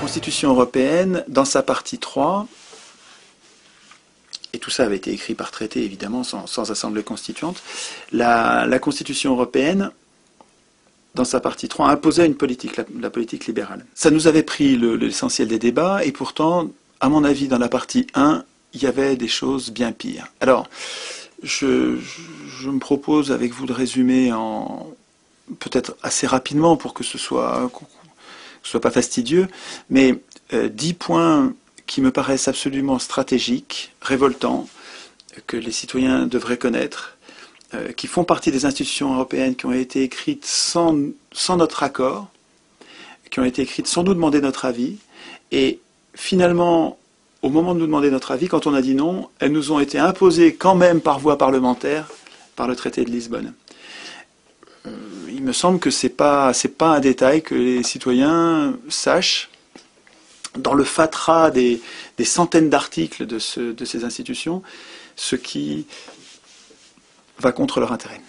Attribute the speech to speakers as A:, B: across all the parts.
A: Constitution européenne, dans sa partie 3, et tout ça avait été écrit par traité, évidemment, sans assemblée constituante, la Constitution européenne, dans sa partie 3, imposait une politique, la politique libérale. Ça nous avait pris l'essentiel des débats, et pourtant, à mon avis, dans la partie 1, il y avait des choses bien pires. Alors, je me propose avec vous de résumer peut-être assez rapidement pour que ce soit pas fastidieux, mais 10 points qui me paraissent absolument stratégiques, révoltants, que les citoyens devraient connaître, qui font partie des institutions européennes, qui ont été écrites sans notre accord, qui ont été écrites sans nous demander notre avis, et finalement, au moment de nous demander notre avis, quand on a dit non, elles nous ont été imposées quand même par voie parlementaire, par le traité de Lisbonne. Il me semble que c'est pas un détail que les citoyens sachent, dans le fatras des centaines d'articles de ces institutions, ce qui va contre leur intérêt.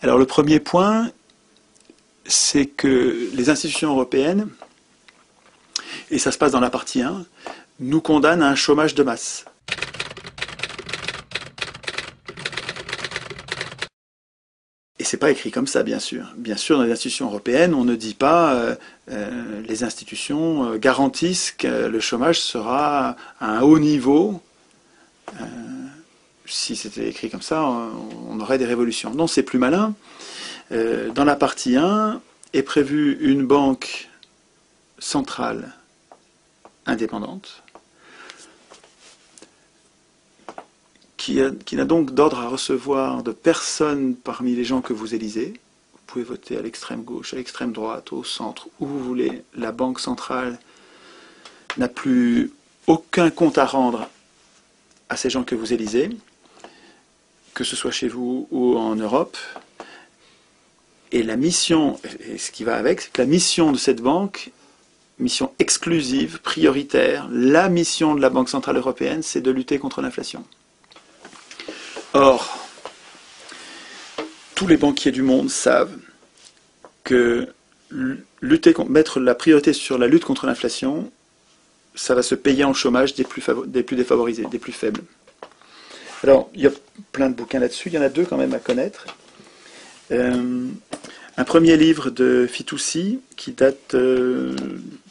A: Alors le premier point, c'est que les institutions européennes, et ça se passe dans la partie 1, nous condamnent à un chômage de masse. Et c'est pas écrit comme ça, bien sûr. Bien sûr, dans les institutions européennes, on ne dit pas les institutions garantissent que le chômage sera à un haut niveau. Si c'était écrit comme ça, on aurait des révolutions. Non, c'est plus malin. Dans la partie 1 est prévue une banque centrale indépendante qui n'a donc d'ordre à recevoir de personne parmi les gens que vous élisez. Vous pouvez voter à l'extrême gauche, à l'extrême droite, au centre, où vous voulez. La banque centrale n'a plus aucun compte à rendre à ces gens que vous élisez, que ce soit chez vous ou en Europe. Et la mission, et ce qui va avec, c'est que la mission de cette banque, mission exclusive, prioritaire, la mission de la Banque Centrale Européenne, c'est de lutter contre l'inflation. Or, tous les banquiers du monde savent que mettre la priorité sur la lutte contre l'inflation, ça va se payer en chômage des plus défavorisés, des plus faibles. Alors, il y a plein de bouquins là-dessus, il y en a 2 quand même à connaître. Un premier livre de Fitoussi qui date de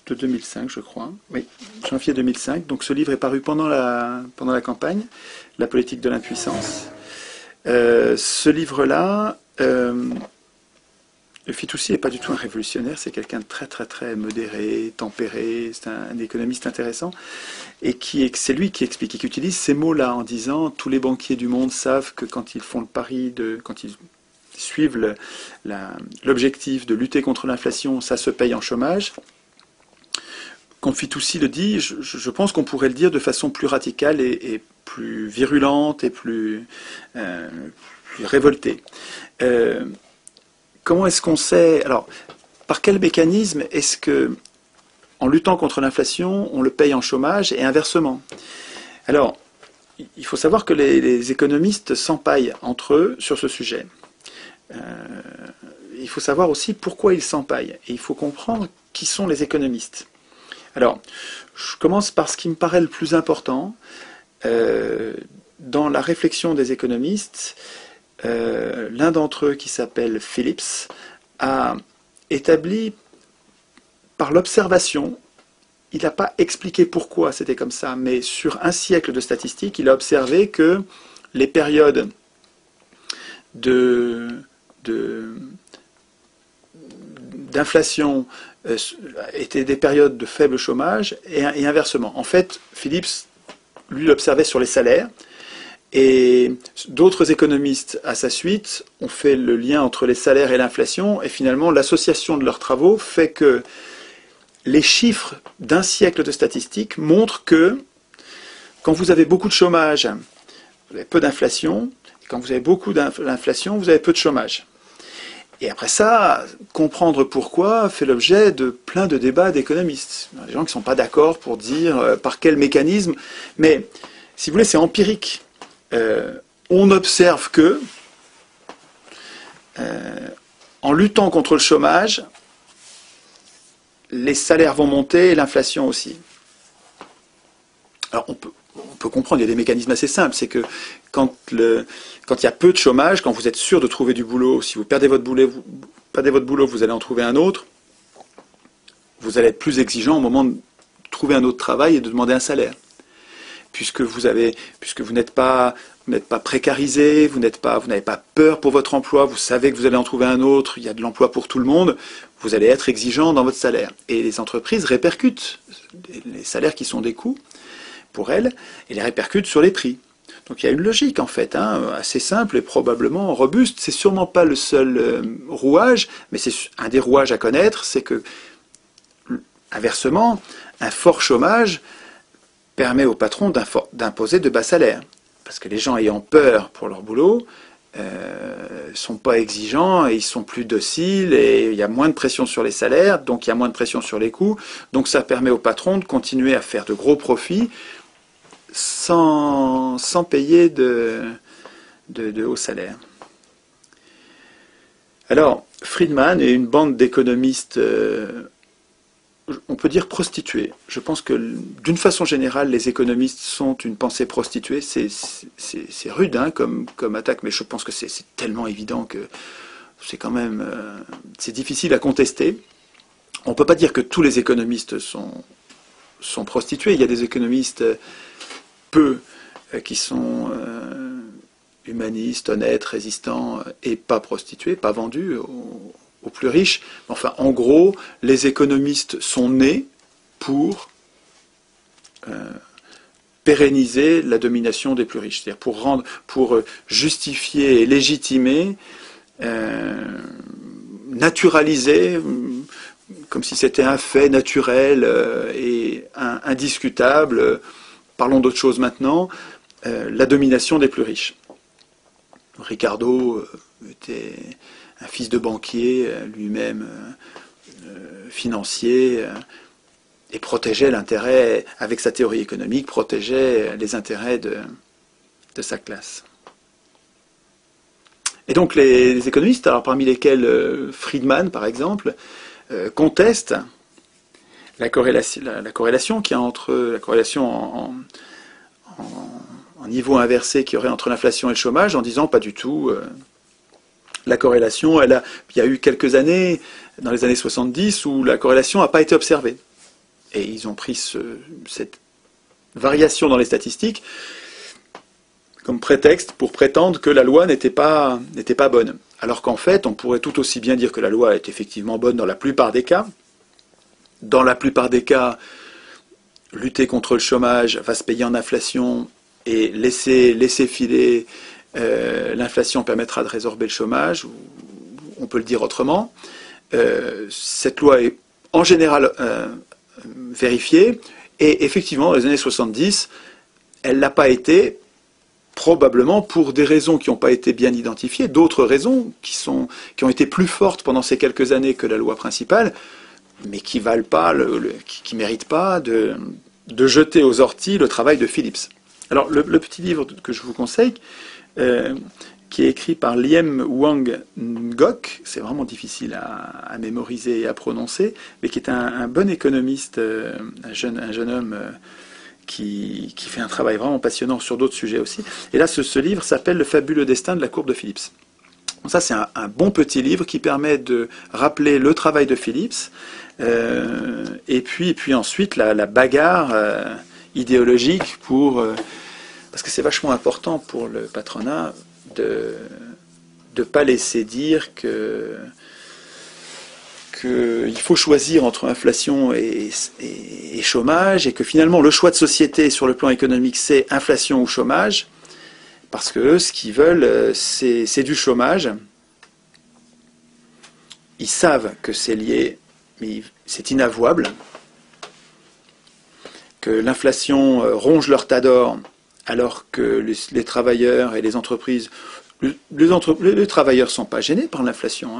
A: 2005, je crois. Oui, janvier 2005. Donc ce livre est paru pendant la campagne, La politique de l'impuissance. Ce livre-là, Fitoussi n'est pas du tout un révolutionnaire, c'est quelqu'un de très très très modéré, tempéré, c'est un économiste intéressant, et c'est lui qui explique, qui utilise ces mots-là en disant tous les banquiers du monde savent que quand ils font le pari quand ils suivent l'objectif de lutter contre l'inflation, ça se paye en chômage. Quand Fitoussi le dit, je pense qu'on pourrait le dire de façon plus radicale et plus virulente et plus révoltée. Comment est-ce qu'on sait... Alors, par quel mécanisme est-ce que, en luttant contre l'inflation, on le paye en chômage et inversement? Alors, il faut savoir que les économistes s'empaillent entre eux sur ce sujet. Il faut savoir aussi pourquoi ils s'empaillent. Et il faut comprendre qui sont les économistes. Alors, je commence par ce qui me paraît le plus important. Dans la réflexion des économistes, l'un d'entre eux, qui s'appelle Phillips, a établi par l'observation, il n'a pas expliqué pourquoi c'était comme ça, mais sur un siècle de statistiques, il a observé que les périodes d'inflation étaient des périodes de faible chômage et inversement. En fait, Phillips, lui, l'observait sur les salaires, et d'autres économistes, à sa suite, ont fait le lien entre les salaires et l'inflation, et finalement, l'association de leurs travaux fait que les chiffres d'un siècle de statistiques montrent que quand vous avez beaucoup de chômage, vous avez peu d'inflation, et quand vous avez beaucoup d'inflation, vous avez peu de chômage. Et après ça, comprendre pourquoi fait l'objet de plein de débats d'économistes. Il y a des gens qui ne sont pas d'accord pour dire par quel mécanisme, mais si vous voulez, c'est empirique. On observe que, en luttant contre le chômage, les salaires vont monter et l'inflation aussi. Alors on peut comprendre, il y a des mécanismes assez simples, c'est que quand il y a peu de chômage, quand vous êtes sûr de trouver du boulot, si vous perdez votre boulot, vous allez en trouver un autre, vous allez être plus exigeant au moment de trouver un autre travail et de demander un salaire. Puisque vous n'êtes pas précarisé, vous n'avez pas peur pour votre emploi, vous savez que vous allez en trouver un autre, il y a de l'emploi pour tout le monde, vous allez être exigeant dans votre salaire. Et les entreprises répercutent les salaires qui sont des coûts pour elles, et les répercutent sur les prix. Donc il y a une logique en fait, assez simple et probablement robuste. C'est sûrement pas le seul rouage, mais c'est un des rouages à connaître, c'est que, inversement, un fort chômage permet aux patrons d'imposer de bas salaires. Parce que les gens ayant peur pour leur boulot ne sont pas exigeants, et ils sont plus dociles, et il y a moins de pression sur les salaires, donc il y a moins de pression sur les coûts. Donc ça permet aux patrons de continuer à faire de gros profits sans payer de hauts salaires. Alors, Friedman et une bande d'économistes, on peut dire prostituées. Je pense que d'une façon générale, les économistes sont une pensée prostituée. C'est rude comme attaque, mais je pense que c'est tellement évident que c'est quand même c'est difficile à contester. On ne peut pas dire que tous les économistes sont prostitués. Il y a des économistes qui sont humanistes, honnêtes, résistants et pas prostitués, pas vendus aux plus riches. Enfin, en gros, les économistes sont nés pour pérenniser la domination des plus riches, c'est-à-dire pour justifier et légitimer, naturaliser, comme si c'était un fait naturel et indiscutable, parlons d'autre chose maintenant, la domination des plus riches. Ricardo était un fils de banquier, lui-même financier, et protégeait l'intérêt, avec sa théorie économique, protégeait les intérêts de sa classe. Et donc les économistes, alors parmi lesquels Friedman par exemple, contestent la corrélation qu'il y a entre la corrélation en niveau inversé qu'il y aurait entre l'inflation et le chômage, en disant pas du tout. La corrélation, il y a eu quelques années, dans les années 70, où la corrélation n'a pas été observée. Et ils ont pris cette variation dans les statistiques comme prétexte pour prétendre que la loi n'était pas bonne. Alors qu'en fait, on pourrait tout aussi bien dire que la loi est effectivement bonne dans la plupart des cas. Dans la plupart des cas, lutter contre le chômage va se payer en inflation, et laisser filer l'inflation permettra de résorber le chômage, ou on peut le dire autrement. Cette loi est en général vérifiée, et effectivement, dans les années 70, elle ne l'a pas été, probablement pour des raisons qui n'ont pas été bien identifiées, d'autres raisons qui ont été plus fortes pendant ces quelques années que la loi principale, mais qui valent pas, qui méritent pas de jeter aux orties le travail de Phillips. Alors le petit livre que je vous conseille, qui est écrit par Liem Wang Ngoc, c'est vraiment difficile à mémoriser et à prononcer, mais qui est un bon économiste, un jeune homme qui fait un travail vraiment passionnant sur d'autres sujets aussi. Et là, ce livre s'appelle Le fabuleux destin de la courbe de Phillips. Donc ça, c'est un bon petit livre qui permet de rappeler le travail de Phillips, et puis ensuite la bagarre idéologique parce que c'est vachement important pour le patronat de ne pas laisser dire qu'il faut choisir entre inflation et chômage, et que finalement le choix de société sur le plan économique c'est inflation ou chômage, parce que eux, ce qu'ils veulent c'est du chômage. Ils savent que c'est lié, mais c'est inavouable, que l'inflation ronge leur tas d'or, alors que les travailleurs et les entreprises, les travailleurs ne sont pas gênés par l'inflation.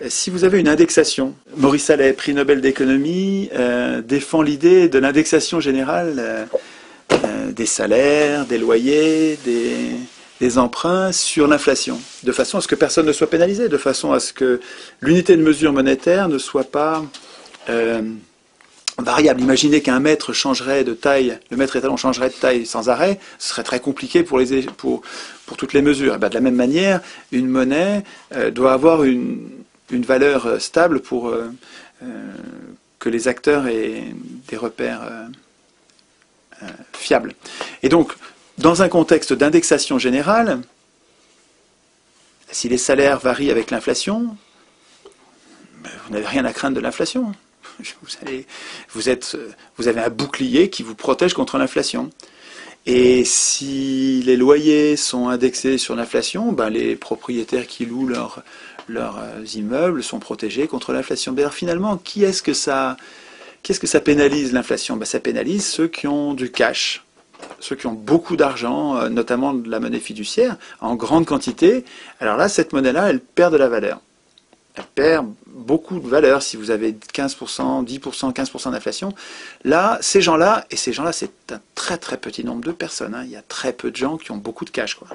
A: Si vous avez une indexation, Maurice Allais, prix Nobel d'économie, défend l'idée de l'indexation générale des salaires, des loyers, des emprunts sur l'inflation, de façon à ce que personne ne soit pénalisé, de façon à ce que l'unité de mesure monétaire ne soit pas variable. Imaginez qu'un mètre changerait de taille, le mètre étalon changerait de taille sans arrêt, ce serait très compliqué pour toutes les mesures. Et bien, de la même manière, une monnaie doit avoir une valeur stable pour que les acteurs aient des repères fiables. Et donc, dans un contexte d'indexation générale, si les salaires varient avec l'inflation, vous n'avez rien à craindre de l'inflation. Vous avez un bouclier qui vous protège contre l'inflation. Et si les loyers sont indexés sur l'inflation, ben les propriétaires qui louent leurs immeubles sont protégés contre l'inflation. Mais alors finalement, qu'est-ce que ça pénalise l'inflation? Ben ça pénalise ceux qui ont du cash, ceux qui ont beaucoup d'argent, notamment de la monnaie fiduciaire, en grande quantité. Alors là, cette monnaie-là, elle perd de la valeur. Elle perd beaucoup de valeur si vous avez 15%, 10%, 15% d'inflation. Là, ces gens-là, c'est un très très petit nombre de personnes. Hein. Il y a très peu de gens qui ont beaucoup de cash, quoi.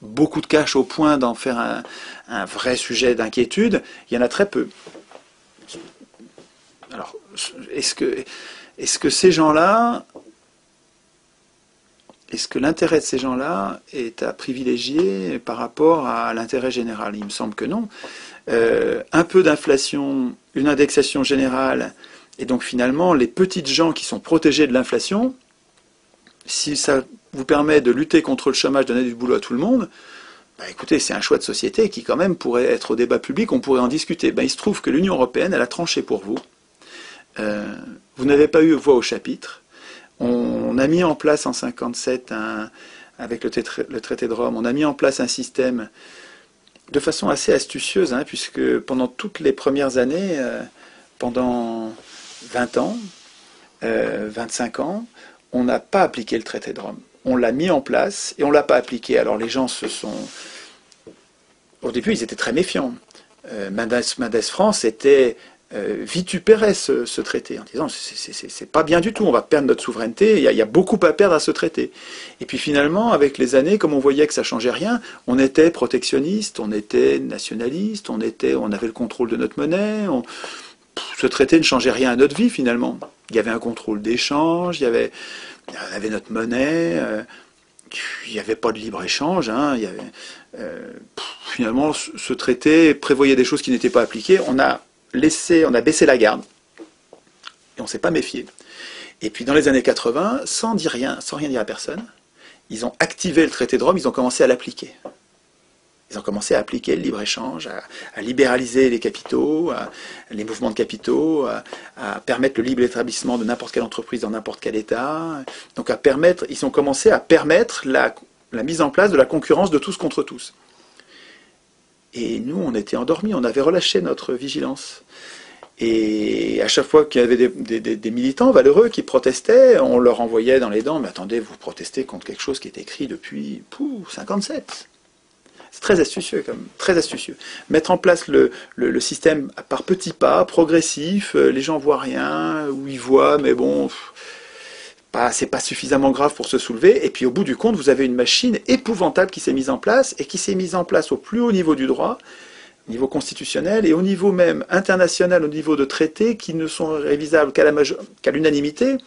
A: Beaucoup de cash au point d'en faire un vrai sujet d'inquiétude, il y en a très peu. Alors, est-ce que ces gens-là, est-ce que l'intérêt de ces gens-là est à privilégier par rapport à l'intérêt général? Il me semble que non. Un peu d'inflation, une indexation générale, et donc finalement les petites gens qui sont protégés de l'inflation, si ça vous permet de lutter contre le chômage, donner du boulot à tout le monde, bah écoutez, c'est un choix de société qui quand même pourrait être au débat public, on pourrait en discuter. Ben, il se trouve que l'Union européenne, elle a tranché pour vous. Vous n'avez pas eu voix au chapitre. On a mis en place en 1957, avec le traité de Rome, on a mis en place un système de façon assez astucieuse, hein, puisque pendant toutes les premières années, pendant 20 ans, 25 ans, on n'a pas appliqué le traité de Rome. On l'a mis en place et on ne l'a pas appliqué. Alors les gens se sont... Au début, ils étaient très méfiants. Mendes France vitupérait ce traité en disant c'est pas bien du tout, on va perdre notre souveraineté, il y a beaucoup à perdre à ce traité. Et puis finalement, avec les années, comme on voyait que ça changeait rien, on était protectionniste, on était nationaliste, on avait le contrôle de notre monnaie, ce traité ne changeait rien à notre vie finalement. Il y avait un contrôle d'échange, il y avait notre monnaie, il n'y avait pas de libre-échange, hein, finalement ce traité prévoyait des choses qui n'étaient pas appliquées, on a baissé la garde, et on ne s'est pas méfié. Et puis dans les années 80, sans rien dire à personne, ils ont activé le traité de Rome, ils ont commencé à l'appliquer. Ils ont commencé à appliquer le libre-échange, à libéraliser les capitaux, les mouvements de capitaux, à permettre le libre établissement de n'importe quelle entreprise dans n'importe quel État. Donc ils ont commencé à permettre la mise en place de la concurrence de tous contre tous. Et nous, on était endormis, on avait relâché notre vigilance. Et à chaque fois qu'il y avait des militants valeureux qui protestaient, on leur envoyait dans les dents, mais attendez, vous protestez contre quelque chose qui est écrit depuis 57. C'est très astucieux, quand même, très astucieux. Mettre en place le système par petits pas, progressif, les gens voient rien, ou ils voient, mais bon, c'est pas suffisamment grave pour se soulever. Et puis au bout du compte, vous avez une machine épouvantable qui s'est mise en place, et qui s'est mise en place au plus haut niveau du droit, au niveau constitutionnel, et au niveau même international, au niveau de traités qui ne sont révisables qu'à l'unanimité.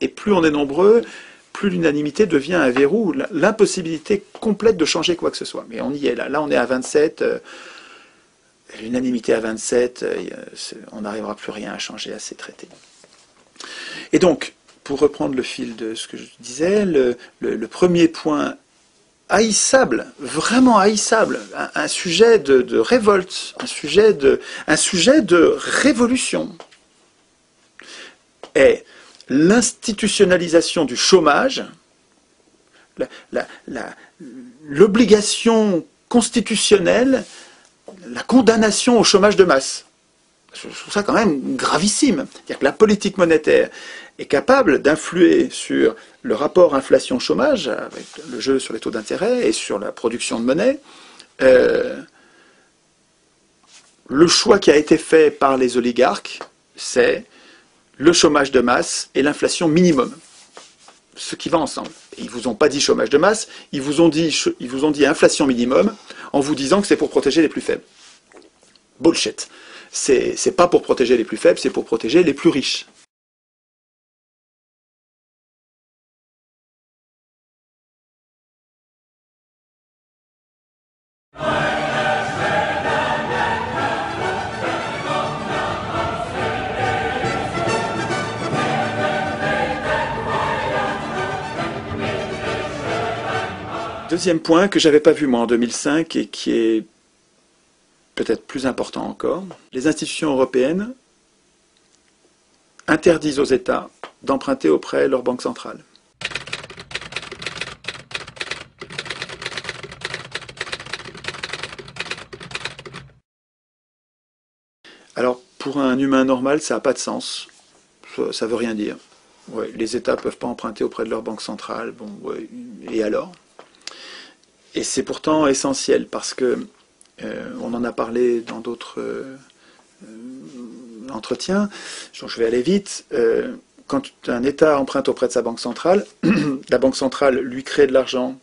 A: Et plus on est nombreux, plus l'unanimité devient un verrou, l'impossibilité complète de changer quoi que ce soit. Mais on y est là. Là, on est à 27. L'unanimité à 27, on n'arrivera plus rien à changer à ces traités. Et donc, pour reprendre le fil de ce que je disais, le premier point haïssable, vraiment haïssable, un sujet de révolte, un sujet de révolution, est l'institutionnalisation du chômage, l'obligation constitutionnelle, la condamnation au chômage de masse. Je trouve ça quand même gravissime. C'est-à-dire que la politique monétaire est capable d'influer sur le rapport inflation-chômage, avec le jeu sur les taux d'intérêt et sur la production de monnaie. Le choix qui a été fait par les oligarques, c'est le chômage de masse et l'inflation minimum. Ce qui va ensemble. Et ils ne vous ont pas dit chômage de masse, ils vous ont dit inflation minimum en vous disant que c'est pour protéger les plus faibles. Bullshit. C'est pas pour protéger les plus faibles, c'est pour protéger les plus riches. Deuxième point que j'avais pas vu moi en 2005 et qui est peut-être plus important encore, les institutions européennes interdisent aux États d'emprunter auprès de leur banque centrale. Alors pour un humain normal, ça n'a pas de sens, ça veut rien dire. Ouais, les États ne peuvent pas emprunter auprès de leur banque centrale, bon, ouais, et alors? Et c'est pourtant essentiel parce que on en a parlé dans d'autres entretiens, je vais aller vite. Quand un État emprunte auprès de sa banque centrale, la banque centrale lui crée de l'argent,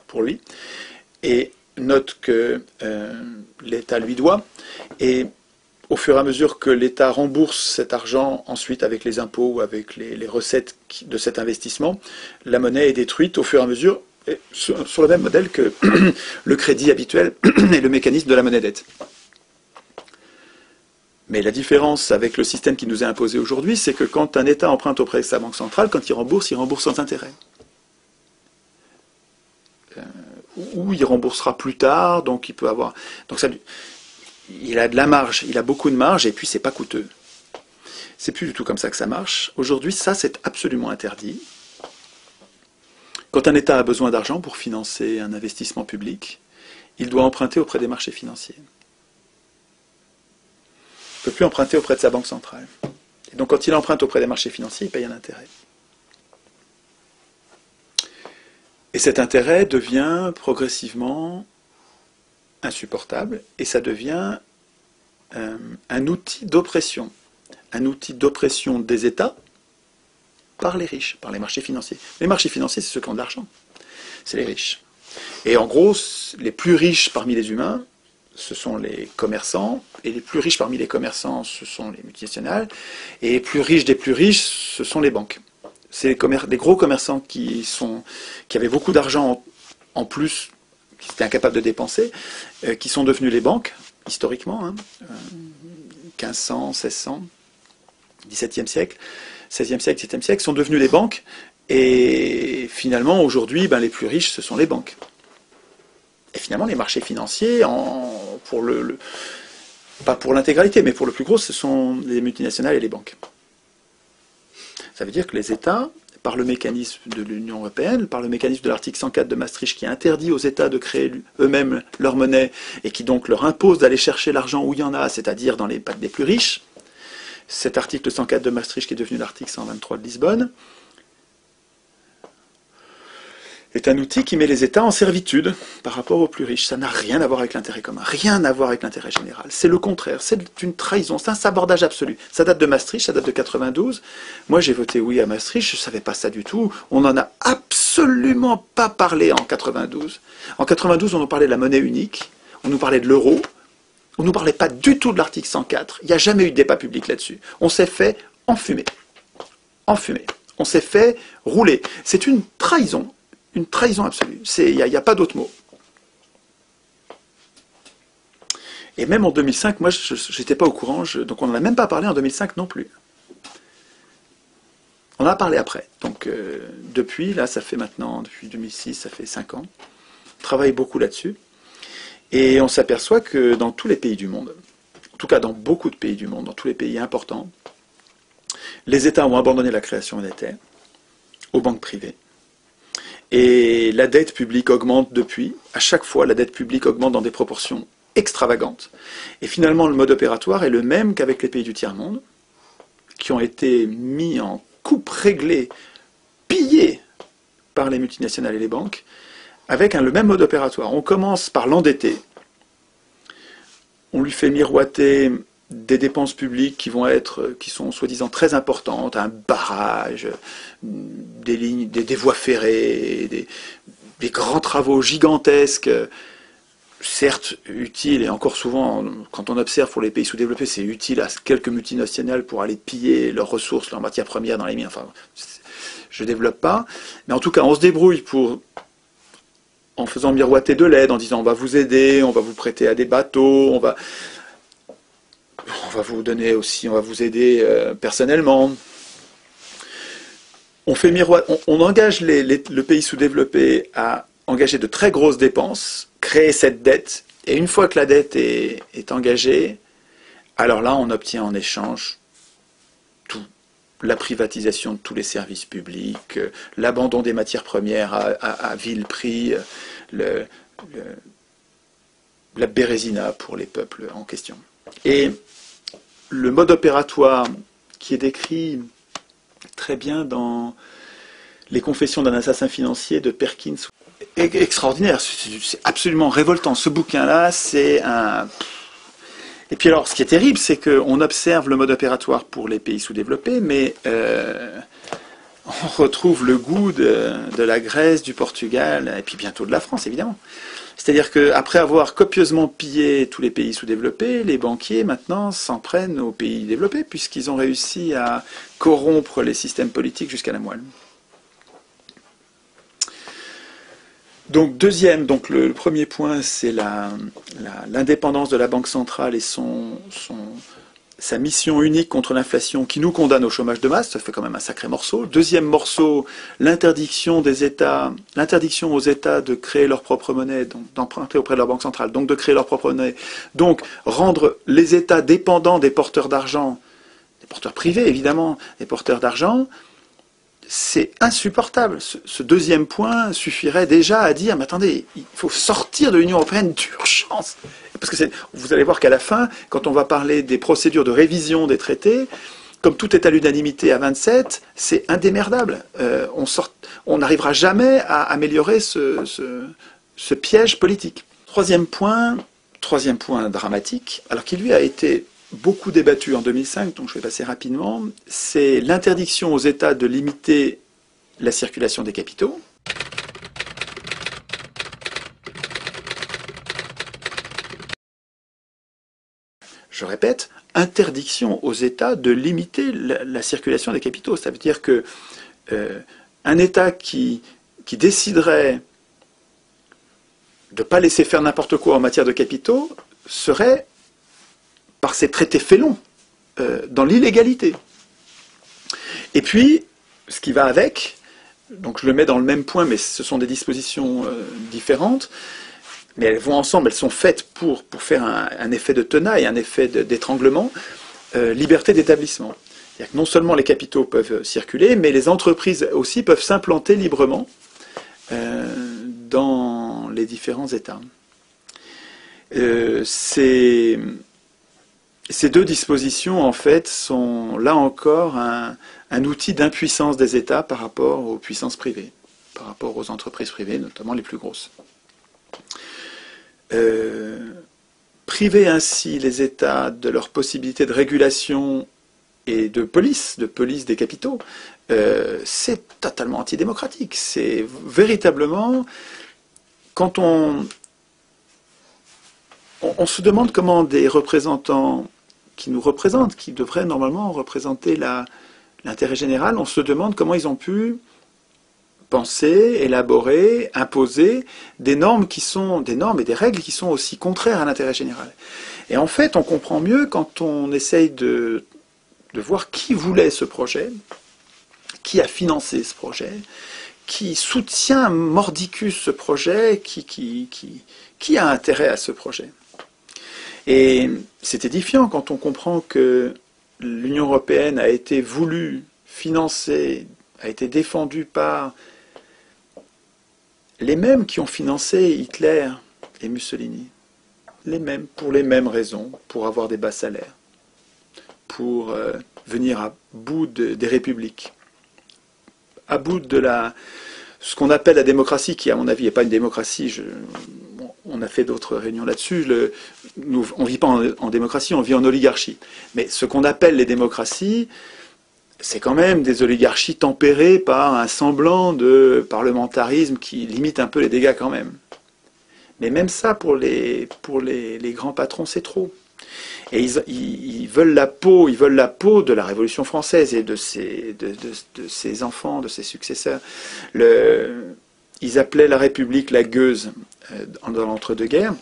A: pour lui, et note que l'État lui doit, et au fur et à mesure que l'État rembourse cet argent ensuite avec les impôts ou avec les recettes de cet investissement, la monnaie est détruite au fur et à mesure, sur le même modèle que le crédit habituel et le mécanisme de la monnaie-dette. Mais la différence avec le système qui nous est imposé aujourd'hui, c'est que quand un État emprunte auprès de sa banque centrale, quand il rembourse sans intérêt. Ou il remboursera plus tard, donc il peut avoir... Donc ça, il a de la marge, il a beaucoup de marge, et puis c'est pas coûteux. C'est plus du tout comme ça que ça marche. Aujourd'hui, ça, c'est absolument interdit. Quand un État a besoin d'argent pour financer un investissement public, il doit emprunter auprès des marchés financiers. Il ne peut plus emprunter auprès de sa banque centrale. Et donc quand il emprunte auprès des marchés financiers, il paye un intérêt. Et cet intérêt devient progressivement insupportable, et ça devient un outil d'oppression. Un outil d'oppression des États par les riches, par les marchés financiers. Les marchés financiers, c'est ceux qui ont de l'argent. C'est les riches. Et en gros, les plus riches parmi les humains, ce sont les commerçants, et les plus riches parmi les commerçants, ce sont les multinationales, et les plus riches des plus riches, ce sont les banques. C'est des gros commerçants qui avaient beaucoup d'argent en plus, qui étaient incapables de dépenser, qui sont devenus les banques, historiquement, 1500, 1600, 17e siècle, 16e siècle, 17e siècle, sont devenus les banques, et finalement, aujourd'hui, les plus riches, ce sont les banques. Et finalement, les marchés financiers, pas pour l'intégralité, mais pour le plus gros, ce sont les multinationales et les banques. Ça veut dire que les États, par le mécanisme de l'Union européenne, par le mécanisme de l'article 104 de Maastricht qui interdit aux États de créer eux-mêmes leur monnaie et qui donc leur impose d'aller chercher l'argent où il y en a, c'est-à-dire dans les pattes des plus riches, cet article 104 de Maastricht qui est devenu l'article 123 de Lisbonne, est un outil qui met les États en servitude par rapport aux plus riches. Ça n'a rien à voir avec l'intérêt commun, rien à voir avec l'intérêt général. C'est le contraire, c'est une trahison, c'est un sabordage absolu. Ça date de Maastricht, ça date de 92. Moi j'ai voté oui à Maastricht, je ne savais pas ça du tout. On n'en a absolument pas parlé en 92. En 92, on nous parlait de la monnaie unique, on nous parlait de l'euro, on ne nous parlait pas du tout de l'article 104. Il n'y a jamais eu de débat public là-dessus. On s'est fait enfumer. Enfumer. On s'est fait rouler. C'est une trahison. Une trahison absolue. Il n'y a pas d'autre mot. Et même en 2005, moi, je n'étais pas au courant, donc on n'en a même pas parlé en 2005 non plus. On en a parlé après. Donc, depuis, là, ça fait maintenant, depuis 2006, ça fait 5 ans. On travaille beaucoup là-dessus. Et on s'aperçoit que dans tous les pays du monde, en tout cas dans beaucoup de pays du monde, dans tous les pays importants, les États ont abandonné la création monétaire aux banques privées. Et la dette publique augmente depuis. À chaque fois, la dette publique augmente dans des proportions extravagantes. Et finalement, le mode opératoire est le même qu'avec les pays du tiers-monde, qui ont été mis en coupe réglée, pillés par les multinationales et les banques, avec le même mode opératoire. On commence par l'endetter. On lui fait miroiter des dépenses publiques qui sont soi-disant très importantes, un barrage, des lignes, des voies ferrées, des grands travaux gigantesques. certes utile, et encore souvent, quand on observe pour les pays sous-développés, c'est utile à quelques multinationales pour aller piller leurs ressources, leurs matières premières dans les mines. Enfin, je ne développe pas. Mais en tout cas, on se débrouille en faisant miroiter de l'aide, en disant on va vous aider, on va vous prêter à des bateaux, on va vous donner aussi, on va vous aider personnellement. On engage le pays sous-développé à engager de très grosses dépenses, créer cette dette, et une fois que la dette est engagée, alors là, on obtient en échange tout. La privatisation de tous les services publics, l'abandon des matières premières à vil prix, la bérésina pour les peuples en question. Et le mode opératoire qui est décrit très bien dans Les Confessions d'un assassin financier de Perkins est extraordinaire, c'est absolument révoltant. Ce bouquin-là, c'est un... Et puis alors, ce qui est terrible, c'est qu'on observe le mode opératoire pour les pays sous-développés, mais on retrouve le goût de la Grèce, du Portugal, et puis bientôt de la France, évidemment. C'est-à-dire qu'après avoir copieusement pillé tous les pays sous-développés, les banquiers, maintenant, s'en prennent aux pays développés, puisqu'ils ont réussi à corrompre les systèmes politiques jusqu'à la moelle. Donc le premier point, c'est l'indépendance de la Banque centrale et sa mission unique contre l'inflation qui nous condamne au chômage de masse. Ça fait quand même un sacré morceau. Deuxième morceau, l'interdiction aux États de créer leur propre monnaie, donc d'emprunter auprès de leur Banque centrale, donc de créer leur propre monnaie, donc rendre les États dépendants des porteurs d'argent, des porteurs privés évidemment, des porteurs d'argent. C'est insupportable. Ce deuxième point suffirait déjà à dire, mais attendez, il faut sortir de l'Union européenne d'urgence. Parce que vous allez voir qu'à la fin, quand on va parler des procédures de révision des traités, comme tout est à l'unanimité à 27, c'est indémerdable. On n'arrivera jamais à améliorer ce piège politique. Troisième point dramatique, alors qui lui a été beaucoup débattu en 2005, donc je vais passer rapidement, c'est l'interdiction aux États de limiter la circulation des capitaux. Je répète, interdiction aux États de limiter la circulation des capitaux. Ça veut dire que un État qui déciderait de ne pas laisser faire n'importe quoi en matière de capitaux serait, par ces traités félons, dans l'illégalité. Et puis, ce qui va avec, donc je le mets dans le même point, mais ce sont des dispositions différentes, mais elles vont ensemble, elles sont faites pour faire un effet de tenaille, un effet d'étranglement, liberté d'établissement. C'est-à-dire que non seulement les capitaux peuvent circuler, mais les entreprises aussi peuvent s'implanter librement dans les différents États. Ces deux dispositions, en fait, sont là encore un outil d'impuissance des États par rapport aux puissances privées, par rapport aux entreprises privées, notamment les plus grosses. Priver ainsi les États de leur possibilité de régulation et de police des capitaux, c'est totalement antidémocratique. C'est véritablement, quand on se demande comment des représentants qui nous représentent, qui devraient normalement représenter l'intérêt général, on se demande comment ils ont pu penser, élaborer, imposer des normes et des règles qui sont aussi contraires à l'intérêt général. Et en fait, on comprend mieux quand on essaye de voir qui voulait ce projet, qui a financé ce projet, qui soutient mordicus ce projet, qui a intérêt à ce projet. Et c'est édifiant quand on comprend que l'Union européenne a été voulue, financée, a été défendue par les mêmes qui ont financé Hitler et Mussolini. Les mêmes, pour les mêmes raisons, pour avoir des bas salaires, pour venir à bout des républiques, à bout de ce qu'on appelle la démocratie, qui à mon avis n'est pas une démocratie. On a fait d'autres réunions là-dessus. On ne vit pas en démocratie, on vit en oligarchie. Mais ce qu'on appelle les démocraties, c'est quand même des oligarchies tempérées par un semblant de parlementarisme qui limite un peu les dégâts quand même. Mais même ça, pour les grands patrons, c'est trop. Et ils veulent la peau, de la Révolution française et de ses enfants, de ses successeurs. Ils appelaient la République la gueuse dans l'entre-deux-guerres.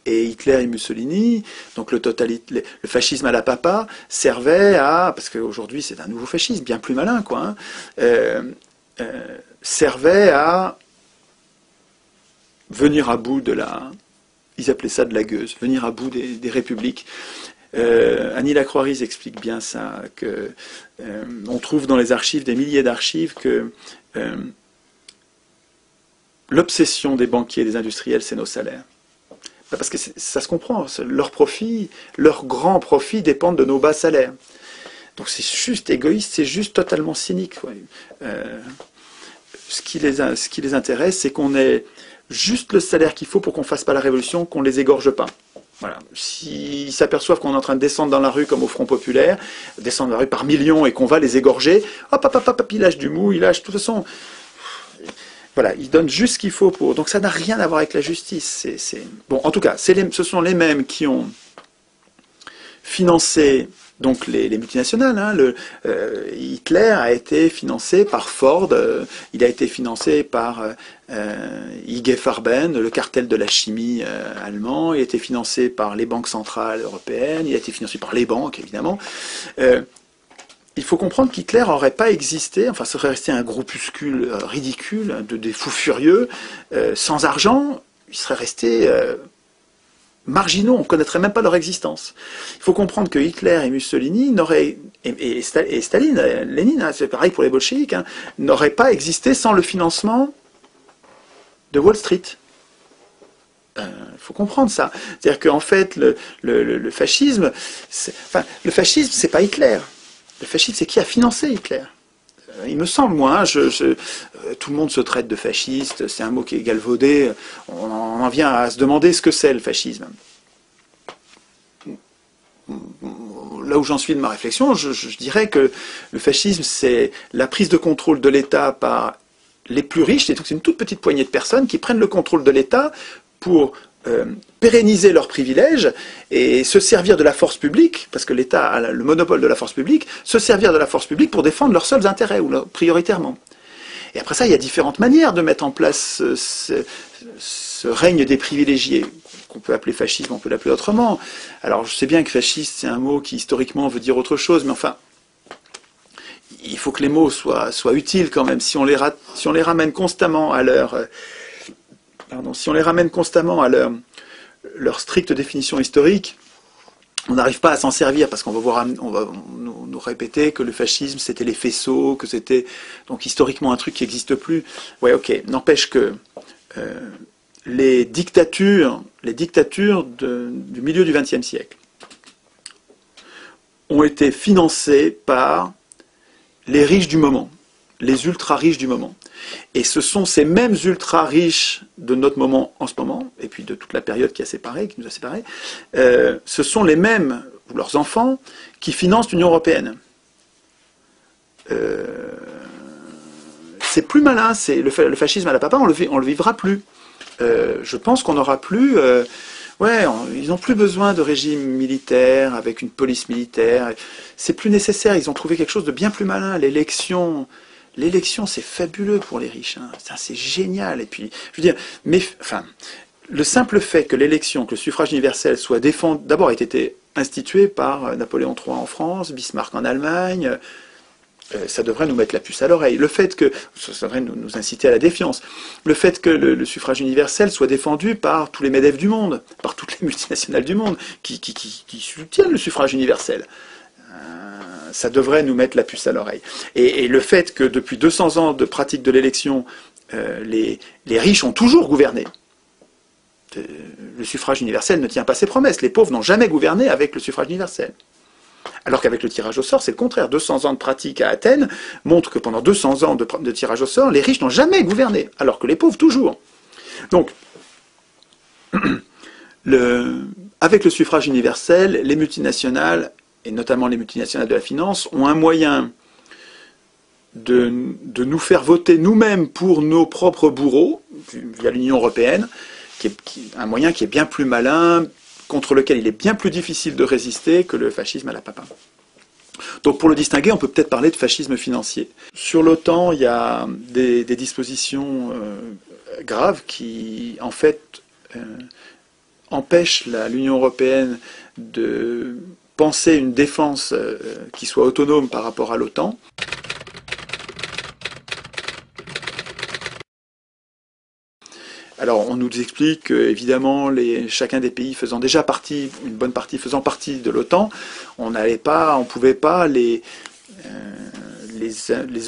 A: Et Hitler et Mussolini, donc le fascisme à la papa, servait à, parce qu'aujourd'hui c'est un nouveau fascisme, bien plus malin, quoi, hein, servait à venir à bout ils appelaient ça de la gueuse, venir à bout des républiques. Annie Lacroix-Riz explique bien ça, que on trouve dans les archives, des milliers d'archives, que l'obsession des banquiers et des industriels, c'est nos salaires. Parce que ça se comprend, leurs grands profits dépendent de nos bas salaires. Donc c'est juste égoïste, c'est juste totalement cynique. Ce qui les intéresse, c'est qu'on ait juste le salaire qu'il faut pour qu'on ne fasse pas la révolution, qu'on ne les égorge pas. Voilà. S'ils s'aperçoivent qu'on est en train de descendre dans la rue comme au Front Populaire, descendre dans la rue par millions et qu'on va les égorger, hop, il lâche du mou, il lâche, de toute façon... Voilà, ils donnent juste ce qu'il faut pour... Donc ça n'a rien à voir avec la justice. Bon, en tout cas, ce sont les mêmes qui ont financé donc les multinationales. Hein. Hitler a été financé par Ford, il a été financé par IG Farben, le cartel de la chimie allemand, il a été financé par les banques centrales européennes, il a été financé par les banques, évidemment. Il faut comprendre qu'Hitler n'aurait pas existé, enfin, serait resté un groupuscule ridicule, des fous furieux, sans argent, il serait resté marginaux, on ne connaîtrait même pas leur existence. Il faut comprendre que Hitler et Mussolini et Staline, Lénine, hein, c'est pareil pour les bolcheviks, hein, n'auraient pas existé sans le financement de Wall Street. Il faut comprendre ça. C'est-à-dire qu'en fait, le fascisme, le fascisme, c'est pas Hitler. Le fascisme, c'est qui a financé Hitler. Il me semble, moi, tout le monde se traite de fasciste, c'est un mot qui est galvaudé, on en vient à se demander ce que c'est le fascisme. Là où j'en suis de ma réflexion, je dirais que le fascisme, c'est la prise de contrôle de l'État par les plus riches, c'est une toute petite poignée de personnes qui prennent le contrôle de l'État pour pérenniser leurs privilèges et se servir de la force publique, parce que l'État a le monopole de la force publique, se servir de la force publique pour défendre leurs seuls intérêts, ou prioritairement. Et après ça, il y a différentes manières de mettre en place ce règne des privilégiés, qu'on peut appeler fascisme, on peut l'appeler autrement. Alors je sais bien que fasciste, c'est un mot qui historiquement veut dire autre chose, mais enfin, il faut que les mots soient utiles quand même. Si on les ramène constamment à leur stricte définition historique, on n'arrive pas à s'en servir parce qu'on va nous répéter que le fascisme c'était les faisceaux, que c'était donc historiquement un truc qui n'existe plus. Ouais, ok. N'empêche que les dictatures du milieu du XXe siècle ont été financées par les riches du moment, les ultra riches du moment. Et ce sont ces mêmes ultra riches de notre moment en ce moment, et puis de toute la période qui nous a séparés, ce sont les mêmes, ou leurs enfants, qui financent l'Union européenne. C'est plus malin, le fascisme à la papa, on le vivra plus. Je pense qu'on n'aura plus... ils n'ont plus besoin de régime militaire, avec une police militaire. C'est plus nécessaire, ils ont trouvé quelque chose de bien plus malin. L'élection, c'est fabuleux pour les riches. Hein. C'est génial. Et puis, je veux dire, le simple fait que l'élection, que le suffrage universel soit défendu, d'abord a été institué par Napoléon III en France, Bismarck en Allemagne, ça devrait nous mettre la puce à l'oreille. Le fait que, ça devrait nous inciter à la défiance. Le fait que le suffrage universel soit défendu par tous les MEDEF du monde, par toutes les multinationales du monde, qui soutiennent le suffrage universel. Ça devrait nous mettre la puce à l'oreille. Et le fait que depuis 200 ans de pratique de l'élection, les riches ont toujours gouverné. Le suffrage universel ne tient pas ses promesses. Les pauvres n'ont jamais gouverné avec le suffrage universel. Alors qu'avec le tirage au sort, c'est le contraire. 200 ans de pratique à Athènes montrent que pendant 200 ans de tirage au sort, les riches n'ont jamais gouverné, alors que les pauvres toujours. Donc, avec le suffrage universel, les multinationales, et notamment les multinationales de la finance, ont un moyen de nous faire voter nous-mêmes pour nos propres bourreaux, via l'Union européenne, un moyen qui est bien plus malin, contre lequel il est bien plus difficile de résister que le fascisme à la Papin. Donc pour le distinguer, on peut peut-être parler de fascisme financier. Sur l'OTAN, il y a des dispositions graves qui, en fait, empêchent l'Union européenne de penser une défense qui soit autonome par rapport à l'OTAN. Alors on nous explique qu'évidemment, chacun des pays faisant déjà partie, une bonne partie faisant partie de l'OTAN, on ne pouvait pas les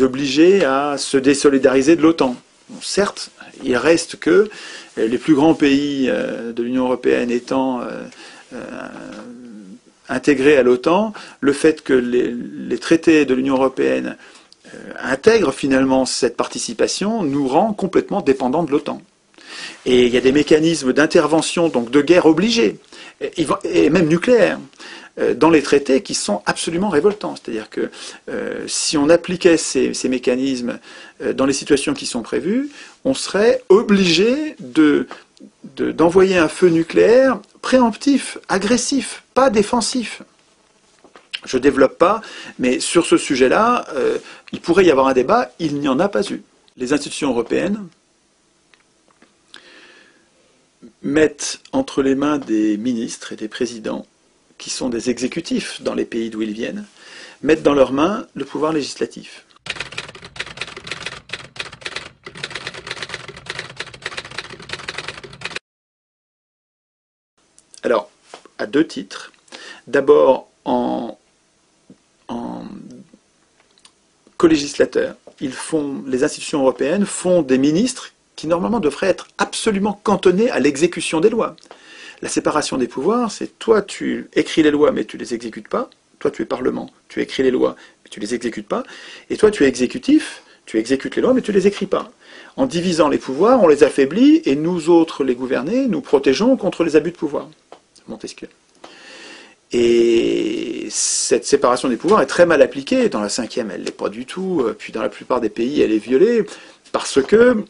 A: obliger à se désolidariser de l'OTAN. Bon, certes, il reste que les plus grands pays de l'Union européenne étant intégrés à l'OTAN, le fait que les traités de l'Union européenne intègrent finalement cette participation nous rend complètement dépendants de l'OTAN. Et il y a des mécanismes d'intervention, donc de guerre obligée, et même nucléaire, dans les traités qui sont absolument révoltants. C'est-à-dire que si on appliquait ces mécanismes dans les situations qui sont prévues, on serait obligé d'envoyer un feu nucléaire préemptif, agressif, pas défensif. Je ne développe pas, mais sur ce sujet-là, il pourrait y avoir un débat, il n'y en a pas eu. Les institutions européennes mettent entre les mains des ministres et des présidents, qui sont des exécutifs dans les pays d'où ils viennent, mettent dans leurs mains le pouvoir législatif. Alors, à deux titres. D'abord, en co-législateurs, les institutions européennes font des ministres qui normalement devraient être absolument cantonnés à l'exécution des lois. La séparation des pouvoirs, c'est toi tu écris les lois mais tu les exécutes pas, toi tu es Parlement, tu écris les lois mais tu les exécutes pas, et toi tu es exécutif, tu exécutes les lois mais tu les écris pas. En divisant les pouvoirs, on les affaiblit et nous autres, les gouvernés, nous protégeons contre les abus de pouvoir. Montesquieu. Et cette séparation des pouvoirs est très mal appliquée. Dans la 5e, elle ne l'est pas du tout. Puis dans la plupart des pays, elle est violée parce que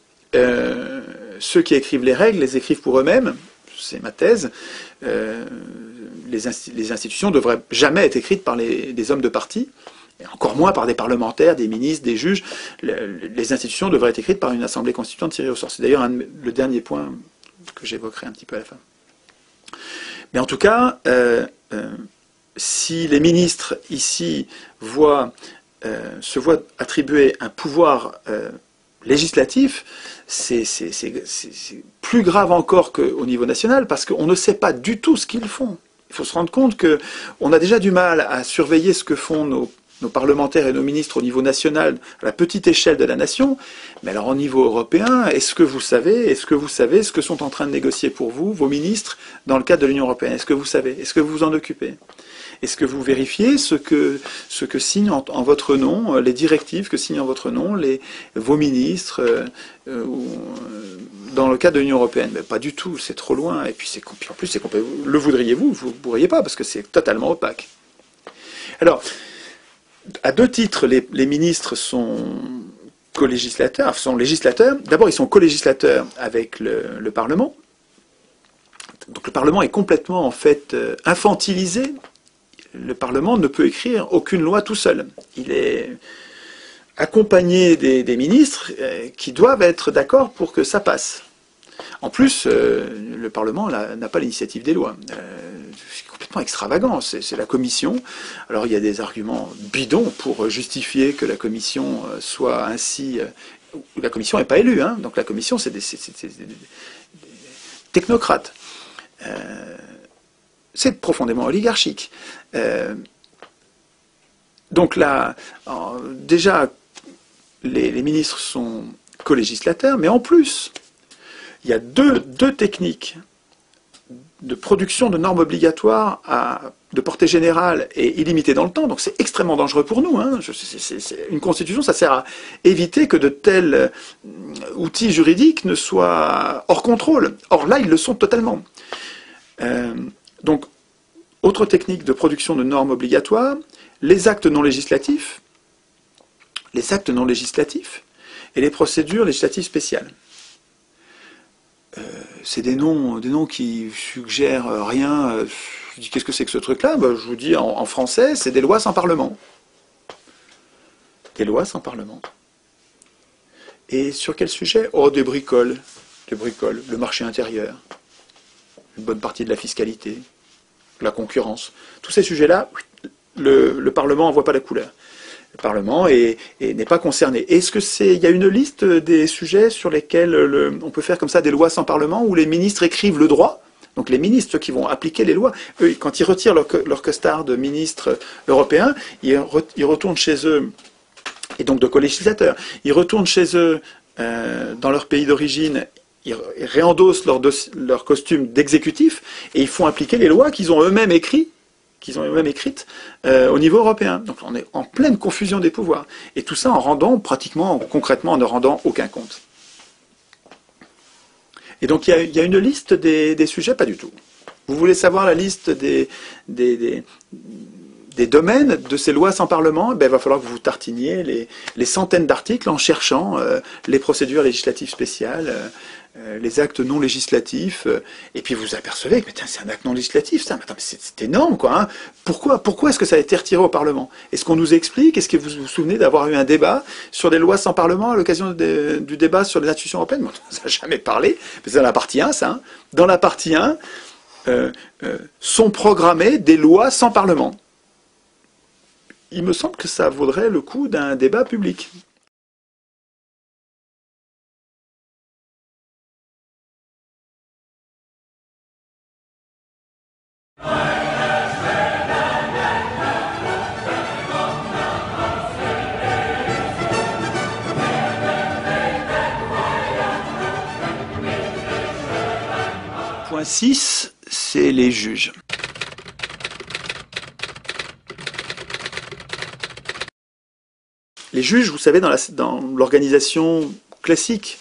A: ceux qui écrivent les règles les écrivent pour eux-mêmes. C'est ma thèse. Les institutions ne devraient jamais être écrites par des hommes de parti, et encore moins par des parlementaires, des ministres, des juges. Les institutions devraient être écrites par une assemblée constituante tirée au sort. C'est d'ailleurs le dernier point que j'évoquerai un petit peu à la fin. Mais en tout cas, si les ministres ici se voient attribuer un pouvoir législatif, c'est plus grave encore qu'au niveau national, parce qu'on ne sait pas du tout ce qu'ils font. Il faut se rendre compte qu'on a déjà du mal à surveiller ce que font nos parlementaires et nos ministres au niveau national, à la petite échelle de la nation, mais alors au niveau européen, est-ce que vous savez ce que sont en train de négocier pour vous, vos ministres, dans le cadre de l'Union européenne? Est-ce que vous savez? Est-ce que vous vous en occupez? Est-ce que vous vérifiez ce que signent en votre nom, les directives que signent en votre nom vos ministres dans le cadre de l'Union européenne? Mais pas du tout, c'est trop loin, et puis en plus, le voudriez-vous? Vous ne pourriez pas, parce que c'est totalement opaque. Alors, à deux titres, les ministres sont co-législateurs, sont législateurs. D'abord, ils sont co-législateurs avec le Parlement. Donc le Parlement est complètement, en fait, infantilisé. Le Parlement ne peut écrire aucune loi tout seul. Il est accompagné des ministres qui doivent être d'accord pour que ça passe. En plus, le Parlement n'a pas l'initiative des lois. C'est complètement extravagant. C'est la Commission. Alors il y a des arguments bidons pour justifier que la Commission soit ainsi... La Commission n'est pas élue, hein, donc la Commission, c'est des technocrates. C'est profondément oligarchique. Donc là, déjà, les ministres sont co-législateurs, mais en plus, il y a deux techniques de production de normes obligatoires de portée générale et illimitée dans le temps, donc c'est extrêmement dangereux pour nous. Hein. Une constitution, ça sert à éviter que de tels outils juridiques ne soient hors contrôle. Or là, ils le sont totalement. Donc, autre technique de production de normes obligatoires, les actes non législatifs et les procédures législatives spéciales. c'est des noms qui suggèrent rien. Je dis, qu'est-ce que c'est que ce truc-là? Ben, je vous dis, en français, c'est des lois sans parlement. Des lois sans parlement. Et sur quel sujet? Oh, des bricoles. Des bricoles. Le marché intérieur. Une bonne partie de la fiscalité. La concurrence. Tous ces sujets-là, le Parlement n'en voit pas la couleur. Le Parlement n'est pas concerné. Est-ce que il y a une liste des sujets sur lesquels on peut faire comme ça des lois sans Parlement, où les ministres écrivent le droit? Donc les ministres, ceux qui vont appliquer les lois, eux, quand ils retirent leur costard de ministres européens, ils retournent chez eux, et donc de co-législateurs, ils retournent chez eux dans leur pays d'origine, ils réendossent leur costume d'exécutif, et ils font appliquer les lois qu'ils ont eux-mêmes écrites au niveau européen. Donc on est en pleine confusion des pouvoirs. Et tout ça en rendant pratiquement, concrètement, en ne rendant aucun compte. Et donc il y a une liste des sujets? Pas du tout. Vous voulez savoir la liste des domaines de ces lois sans Parlement? Eh bien, il va falloir que vous tartiniez les centaines d'articles en cherchant les procédures législatives spéciales, les actes non législatifs, et puis vous apercevez que c'est un acte non législatif, ça. Mais attends, mais c'est énorme, quoi. Hein. Pourquoi est-ce que ça a été retiré au Parlement? Est-ce qu'on nous explique? Est-ce que vous vous souvenez d'avoir eu un débat sur des lois sans Parlement à l'occasion du débat sur les institutions européennes? Bon, ça n'a jamais parlé, mais c'est dans la partie 1, ça. Hein. Dans la partie 1, sont programmées des lois sans Parlement. Il me semble que ça vaudrait le coup d'un débat public. Point 6, c'est les juges. Les juges, vous savez, dans l'organisation classique,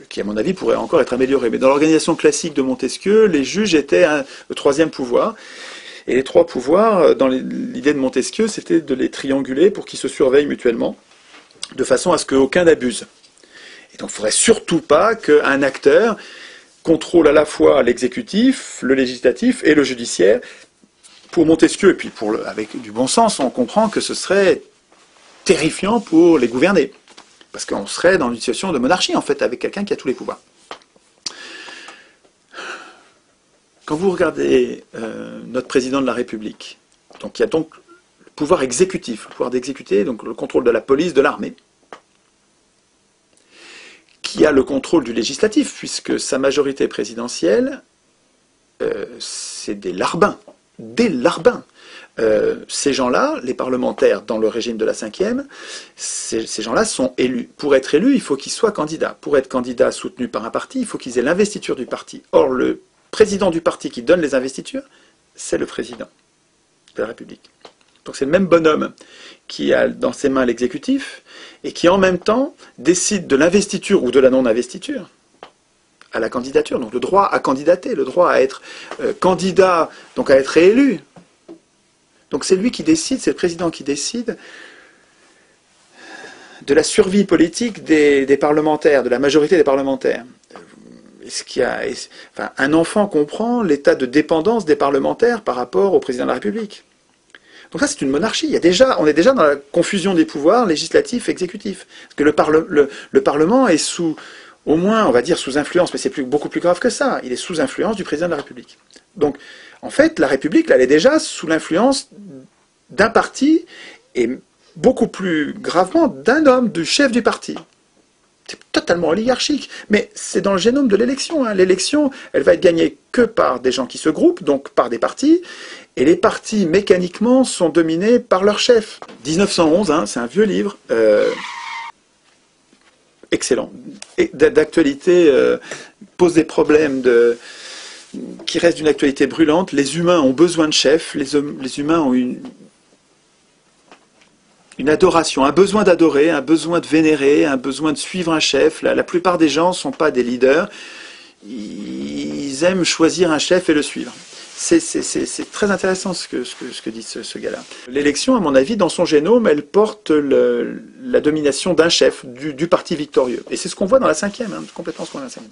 A: qui à mon avis pourrait encore être améliorée, mais dans l'organisation classique de Montesquieu, les juges étaient le troisième pouvoir. Et les trois pouvoirs, dans l'idée de Montesquieu, c'était de les trianguler pour qu'ils se surveillent mutuellement, de façon à ce qu'aucun n'abuse. Et donc il ne faudrait surtout pas qu'un acteur contrôle à la fois l'exécutif, le législatif et le judiciaire. Pour Montesquieu, et puis avec du bon sens, on comprend que ce serait terrifiant pour les gouverner. Parce qu'on serait dans une situation de monarchie, en fait, avec quelqu'un qui a tous les pouvoirs. Quand vous regardez notre président de la République, donc il y a donc le pouvoir exécutif, le pouvoir d'exécuter, donc le contrôle de la police, de l'armée, qui a le contrôle du législatif, puisque sa majorité présidentielle, c'est des larbins. Des larbins. Ces gens-là, les parlementaires dans le régime de la 5e, ces gens-là sont élus. Pour être élus, il faut qu'ils soient candidats. Pour être candidat soutenu par un parti, il faut qu'ils aient l'investiture du parti. Or, le président du parti qui donne les investitures, c'est le président de la République. Donc c'est le même bonhomme qui a dans ses mains l'exécutif et qui en même temps décide de l'investiture ou de la non-investiture à la candidature. Donc le droit à candidater, le droit à être candidat, donc à être réélu. Donc c'est lui qui décide, c'est le président qui décide de la survie politique des parlementaires, de la majorité des parlementaires. Un enfant comprend l'état de dépendance des parlementaires par rapport au président de la République. Donc ça, c'est une monarchie. On est déjà dans la confusion des pouvoirs législatifs et exécutifs. Parce que le Parlement est au moins, on va dire, sous influence, mais c'est beaucoup plus grave que ça. Il est sous influence du président de la République. Donc, en fait, la République, là, elle est déjà sous l'influence d'un parti et beaucoup plus gravement d'un homme, du chef du parti. C'est totalement oligarchique, mais c'est dans le génome de l'élection. Hein. L'élection, elle va être gagnée que par des gens qui se groupent, donc par des partis, et les partis, mécaniquement, sont dominés par leur chef. 1911, hein, c'est un vieux livre, excellent, d'actualité, pose des problèmes qui restent d'une actualité brûlante. Les humains ont besoin de chefs, les humains ont une adoration, un besoin d'adorer, un besoin de vénérer, un besoin de suivre un chef. La plupart des gens ne sont pas des leaders. Ils aiment choisir un chef et le suivre. C'est très intéressant ce que dit ce gars-là. L'élection, à mon avis, dans son génome, elle porte la domination d'un chef, du parti victorieux. Et c'est ce qu'on voit dans la 5e, hein, complètement ce qu'on voit dans la 5e.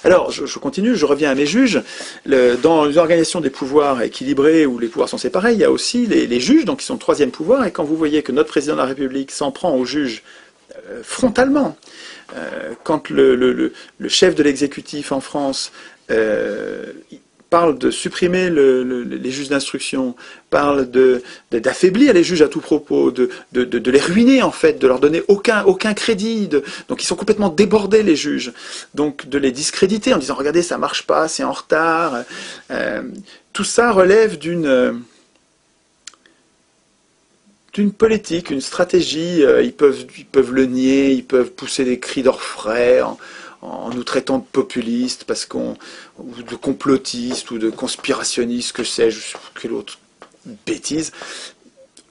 A: Alors, je continue, je reviens à mes juges. Dans une organisation des pouvoirs équilibrés où les pouvoirs sont séparés, il y a aussi les juges, donc qui sont le troisième pouvoir. Et quand vous voyez que notre président de la République s'en prend aux juges frontalement, quand le chef de l'exécutif en France parle de supprimer les juges d'instruction, parle d'affaiblir les juges à tout propos, de les ruiner en fait, de leur donner aucun crédit, donc ils sont complètement débordés les juges, donc de les discréditer en disant regardez ça marche pas, c'est en retard, tout ça relève d'une politique, une stratégie, ils peuvent le nier, ils peuvent pousser des cris d'orfraie en nous traitant de populistes, ou de complotistes, ou de conspirationnistes, que sais-je, quelle autre bêtise.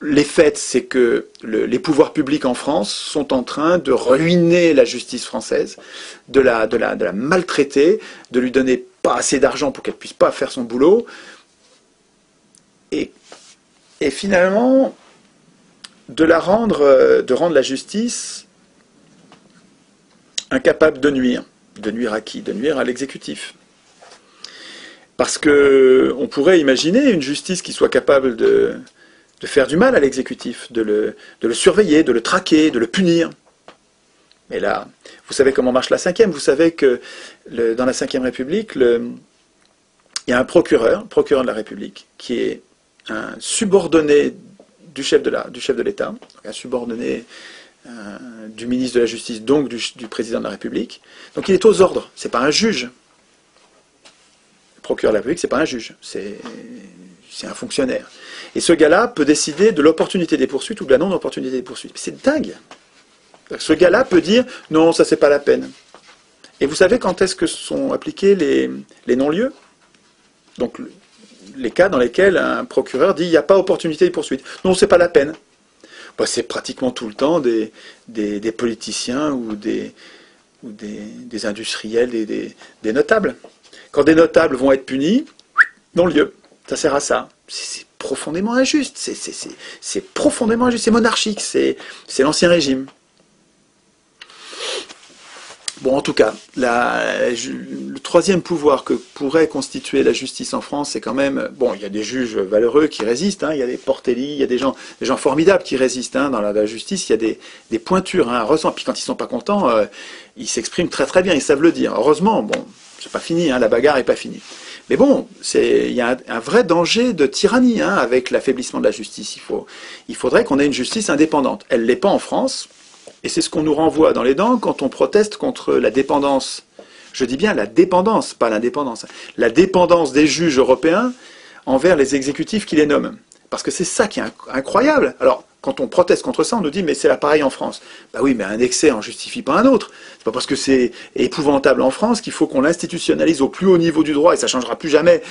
A: Les faits, c'est que les pouvoirs publics en France sont en train de ruiner la justice française, de la maltraiter, de lui donner pas assez d'argent pour qu'elle puisse pas faire son boulot, et finalement de rendre la justice incapable de nuire. De nuire à qui? De nuire à l'exécutif. Parce que on pourrait imaginer une justice qui soit capable de faire du mal à l'exécutif, de le surveiller, de le traquer, de le punir. Mais là, vous savez comment marche la Cinquième. Vous savez que dans la Cinquième République, il y a un procureur de la République, qui est un subordonné du chef de l'État, un subordonné du ministre de la Justice, donc du président de la République. Donc il est aux ordres, c'est pas un juge. Le procureur de la République, c'est pas un juge, c'est un fonctionnaire. Et ce gars-là peut décider de l'opportunité des poursuites ou de la non-opportunité des poursuites. C'est dingue. Ce gars-là peut dire non, ça c'est pas la peine. Et vous savez quand est-ce que sont appliqués les non-lieux? Donc les cas dans lesquels un procureur dit il n'y a pas opportunité de poursuite. Non, c'est pas la peine. Bah, c'est pratiquement tout le temps des politiciens ou des industriels, des notables. Quand des notables vont être punis, non-lieu. Ça sert à ça. C'est profondément injuste. C'est profondément injuste. C'est monarchique. C'est l'Ancien Régime. Bon, en tout cas, le troisième pouvoir que pourrait constituer la justice en France, c'est quand même... Bon, il y a des juges valeureux qui résistent, hein, il y a des Portelli, il y a des gens formidables qui résistent hein, dans la justice, il y a des pointures, hein, heureusement. Puis quand ils sont pas contents, ils s'expriment très très bien, ils savent le dire. Heureusement, bon, c'est pas fini, hein, la bagarre est pas finie. Mais bon, il y a un vrai danger de tyrannie hein, avec l'affaiblissement de la justice. Il faudrait qu'on ait une justice indépendante. Elle l'est pas en France. Et c'est ce qu'on nous renvoie dans les dents quand on proteste contre la dépendance. Je dis bien la dépendance, pas l'indépendance. La dépendance des juges européens envers les exécutifs qui les nomment. Parce que c'est ça qui est incroyable. Alors, quand on proteste contre ça, on nous dit mais c'est là pareil en France. Bah oui, mais un excès en justifie pas un autre. C'est pas parce que c'est épouvantable en France qu'il faut qu'on l'institutionnalise au plus haut niveau du droit et ça changera plus jamais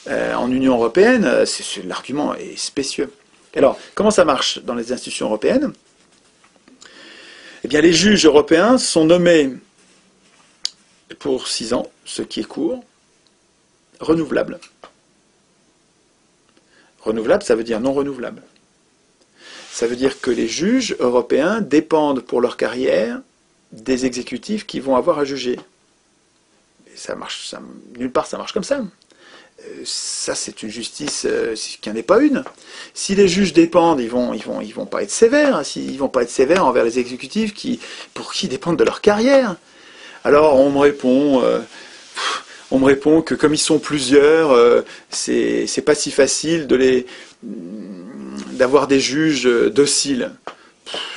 A: en Union européenne. L'argument est spécieux. Alors, comment ça marche dans les institutions européennes? Eh bien, les juges européens sont nommés pour 6 ans, ce qui est court, renouvelable. Renouvelable, ça veut dire non renouvelable. Ça veut dire que les juges européens dépendent pour leur carrière des exécutifs qui vont avoir à juger. Et ça marche, nulle part ça marche comme ça. Ça, c'est une justice qui n'en est pas une. Si les juges dépendent, ils vont pas être sévères. Ils vont pas être sévères envers les exécutifs pour qui dépendent de leur carrière. Alors on me répond que comme ils sont plusieurs, c'est pas si facile d'avoir des juges dociles.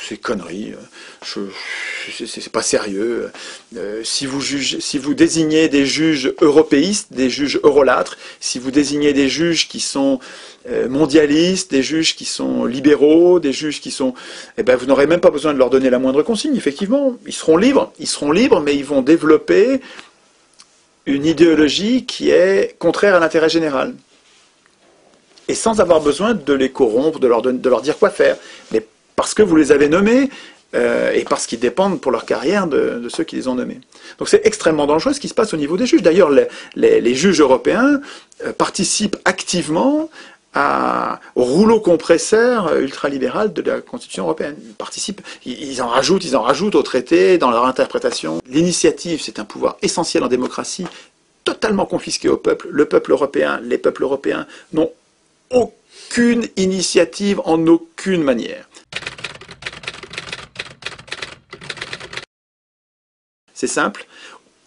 A: C'est connerie. C'est pas sérieux. Si vous désignez des juges européistes, des juges eurolâtres, si vous désignez des juges qui sont mondialistes, des juges qui sont libéraux, des juges qui sont... Eh ben, vous n'aurez même pas besoin de leur donner la moindre consigne, effectivement. Ils seront libres, mais ils vont développer une idéologie qui est contraire à l'intérêt général. Et sans avoir besoin de les corrompre, de leur dire quoi faire. Mais parce que vous les avez nommés, et parce qu'ils dépendent pour leur carrière de ceux qui les ont nommés. Donc c'est extrêmement dangereux ce qui se passe au niveau des juges. D'ailleurs, les juges européens participent activement au rouleau compresseur ultralibéral de la Constitution européenne. Ils participent, ils en rajoutent au traité, dans leur interprétation. L'initiative, c'est un pouvoir essentiel en démocratie, totalement confisqué au peuple. Le peuple européen, les peuples européens n'ont aucune initiative en aucune manière. C'est simple,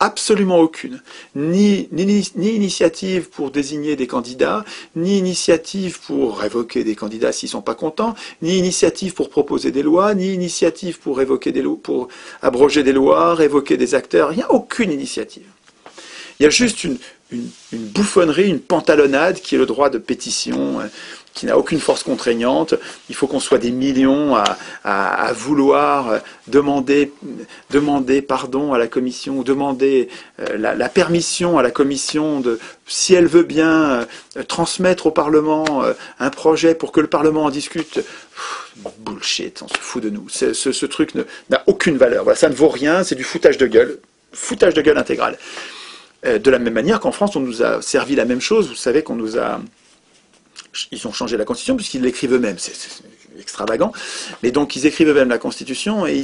A: absolument aucune. Ni initiative pour désigner des candidats, ni initiative pour révoquer des candidats s'ils ne sont pas contents, ni initiative pour proposer des lois, ni initiative pour pour abroger des lois, révoquer des acteurs. Il n'y a aucune initiative. Il y a juste une bouffonnerie, une pantalonnade qui est le droit de pétition, qui n'a aucune force contraignante. Il faut qu'on soit des millions à vouloir demander pardon à la Commission, ou demander la permission à la Commission de, si elle veut bien, transmettre au Parlement un projet pour que le Parlement en discute. Bullshit, on se fout de nous. Ce truc n'a aucune valeur. Voilà, ça ne vaut rien, c'est du foutage de gueule intégral. De la même manière qu'en France, on nous a servi la même chose. Vous savez qu'on nous a... Ils ont changé la Constitution puisqu'ils l'écrivent eux-mêmes. C'est extravagant. Mais donc, ils écrivent eux-mêmes la Constitution et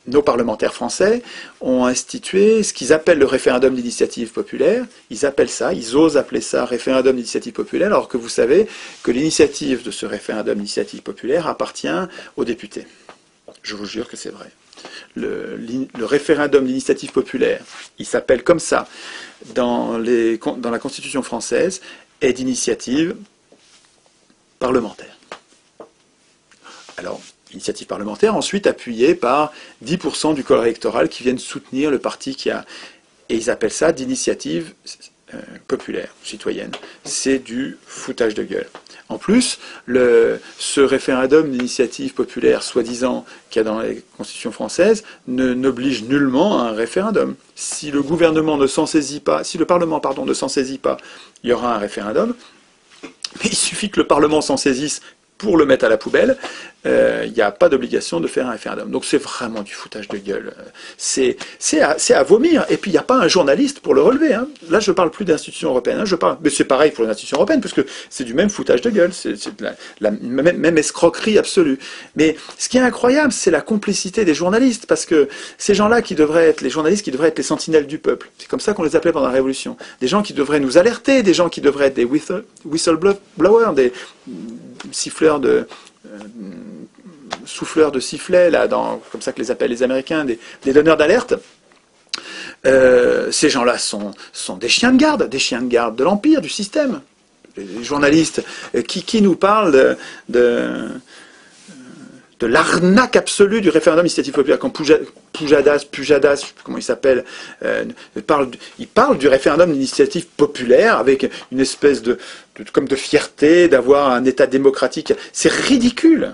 A: nos parlementaires français ont institué ce qu'ils appellent le référendum d'initiative populaire. Ils osent appeler ça référendum d'initiative populaire, alors que vous savez que l'initiative de ce référendum d'initiative populaire appartient aux députés. Je vous jure que c'est vrai. Le référendum d'initiative populaire, il s'appelle comme ça dans la Constitution française, est d'initiative parlementaire. Alors, initiative parlementaire, ensuite appuyée par 10% du corps électoral qui viennent soutenir le parti qui a... Et ils appellent ça d'initiative populaire, citoyenne. C'est du foutage de gueule. En plus, ce référendum d'initiative populaire, soi-disant, qu'il y a dans la Constitution française, n'oblige nullement à un référendum. Si le gouvernement ne s'en saisit pas, si le Parlement, ne s'en saisit pas, il y aura un référendum. Mais il suffit que le Parlement s'en saisisse pour le mettre à la poubelle, il n'y a pas d'obligation de faire un référendum. Donc c'est vraiment du foutage de gueule. C'est à vomir. Et puis il n'y a pas un journaliste pour le relever. Hein. Là je ne parle plus d'institutions européennes. Mais c'est pareil pour les institutions européennes, parce que c'est du même foutage de gueule. C'est la même escroquerie absolue. Mais ce qui est incroyable, c'est la complicité des journalistes, parce que ces gens-là qui devraient être les journalistes, qui devraient être les sentinelles du peuple. C'est comme ça qu'on les appelait pendant la Révolution. Des gens qui devraient nous alerter, des gens qui devraient être des whistleblowers, des siffleurs souffleurs de sifflets, là, comme ça que les appellent les Américains, des donneurs d'alerte. Ces gens-là sont des chiens de garde de l'Empire, du système. Les journalistes qui nous parlent de l'arnaque absolue du référendum d'initiative populaire. Quand Pujadas, comment il s'appelle, il parle du référendum d'initiative populaire avec une espèce de fierté d'avoir un État démocratique. C'est ridicule.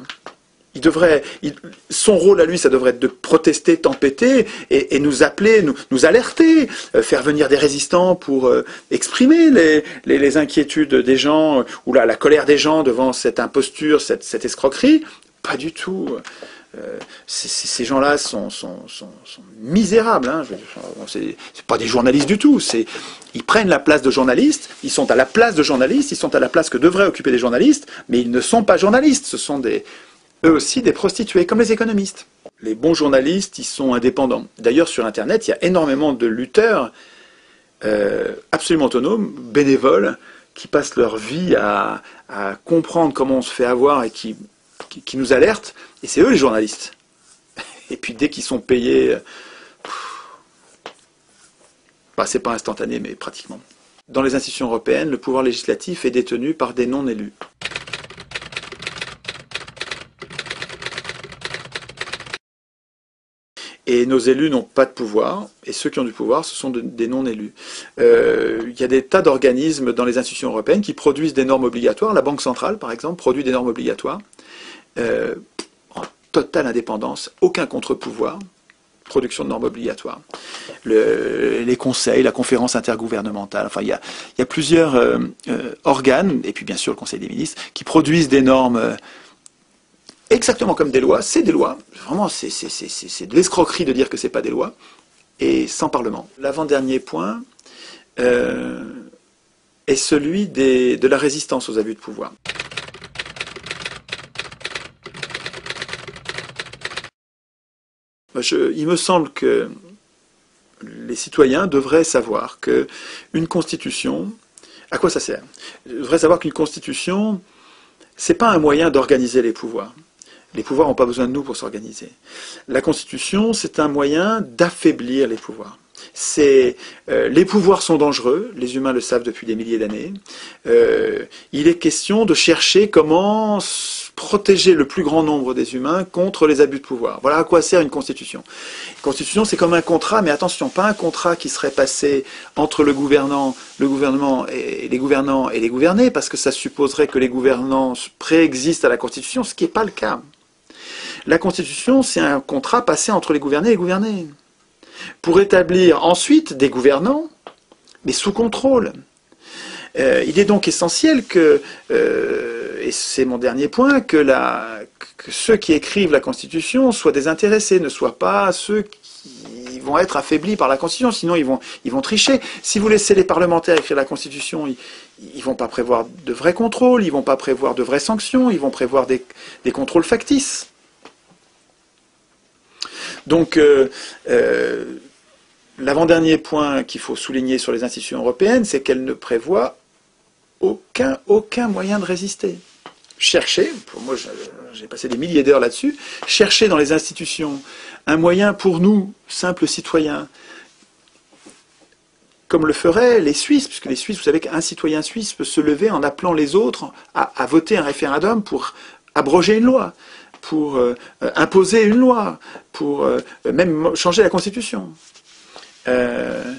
A: Son rôle à lui, ça devrait être de protester, tempêter et nous appeler, nous alerter, faire venir des résistants pour exprimer les inquiétudes des gens ou la colère des gens devant cette imposture, cette escroquerie. Pas du tout. Ces gens-là sont misérables. Hein. C'est pas des journalistes du tout. Ils prennent la place de journalistes, ils sont à la place de journalistes, ils sont à la place que devraient occuper les journalistes, mais ils ne sont pas journalistes. Ce sont eux aussi des prostituées, comme les économistes. Les bons journalistes, ils sont indépendants. D'ailleurs, sur Internet, il y a énormément de lutteurs absolument autonomes, bénévoles, qui passent leur vie à comprendre comment on se fait avoir et qui nous alertent, et c'est eux les journalistes. Et puis dès qu'ils sont payés, c'est pas instantané, mais pratiquement. Dans les institutions européennes, le pouvoir législatif est détenu par des non-élus. Et nos élus n'ont pas de pouvoir, et ceux qui ont du pouvoir, ce sont des non-élus. Il y a des tas d'organismes dans les institutions européennes qui produisent des normes obligatoires. La Banque centrale, par exemple, produit des normes obligatoires. En totale indépendance, aucun contre-pouvoir, production de normes obligatoires. Les conseils, la conférence intergouvernementale, enfin il y a plusieurs organes, et puis bien sûr le Conseil des ministres, qui produisent des normes exactement comme des lois. C'est des lois, vraiment c'est de l'escroquerie de dire que c'est pas des lois, et sans Parlement. L'avant-dernier point, est celui de la résistance aux abus de pouvoir. Il me semble que les citoyens devraient savoir qu'une constitution, à quoi ça sert? Ils devraient savoir qu'une constitution, c'est pas un moyen d'organiser les pouvoirs. Les pouvoirs n'ont pas besoin de nous pour s'organiser. La constitution, c'est un moyen d'affaiblir les pouvoirs. Les pouvoirs sont dangereux, les humains le savent depuis des milliers d'années. Il est question de chercher comment protéger le plus grand nombre des humains contre les abus de pouvoir. Voilà à quoi sert une constitution. Une constitution, c'est comme un contrat, mais attention, pas un contrat qui serait passé entre le gouvernement et les gouvernants et les gouvernés, parce que ça supposerait que les gouvernants préexistent à la constitution, ce qui n'est pas le cas. La constitution, c'est un contrat passé entre les gouvernés et les gouvernés, pour établir ensuite des gouvernants, mais sous contrôle. Il est donc essentiel que, et c'est mon dernier point, que ceux qui écrivent la Constitution soient désintéressés, ne soient pas ceux qui vont être affaiblis par la Constitution, sinon ils vont tricher. Si vous laissez les parlementaires écrire la Constitution, ils vont pas prévoir de vrais contrôles, ils vont pas prévoir de vraies sanctions, ils vont prévoir des contrôles factices. Donc, l'avant-dernier point qu'il faut souligner sur les institutions européennes, c'est qu'elles ne prévoient aucun moyen de résister. Cherchez, pour moi j'ai passé des milliers d'heures là-dessus, chercher dans les institutions un moyen pour nous, simples citoyens, comme le feraient les Suisses, puisque les Suisses, vous savez qu'un citoyen suisse peut se lever en appelant les autres à voter un référendum pour abroger une loi, pour imposer une loi, pour même changer la Constitution. Ils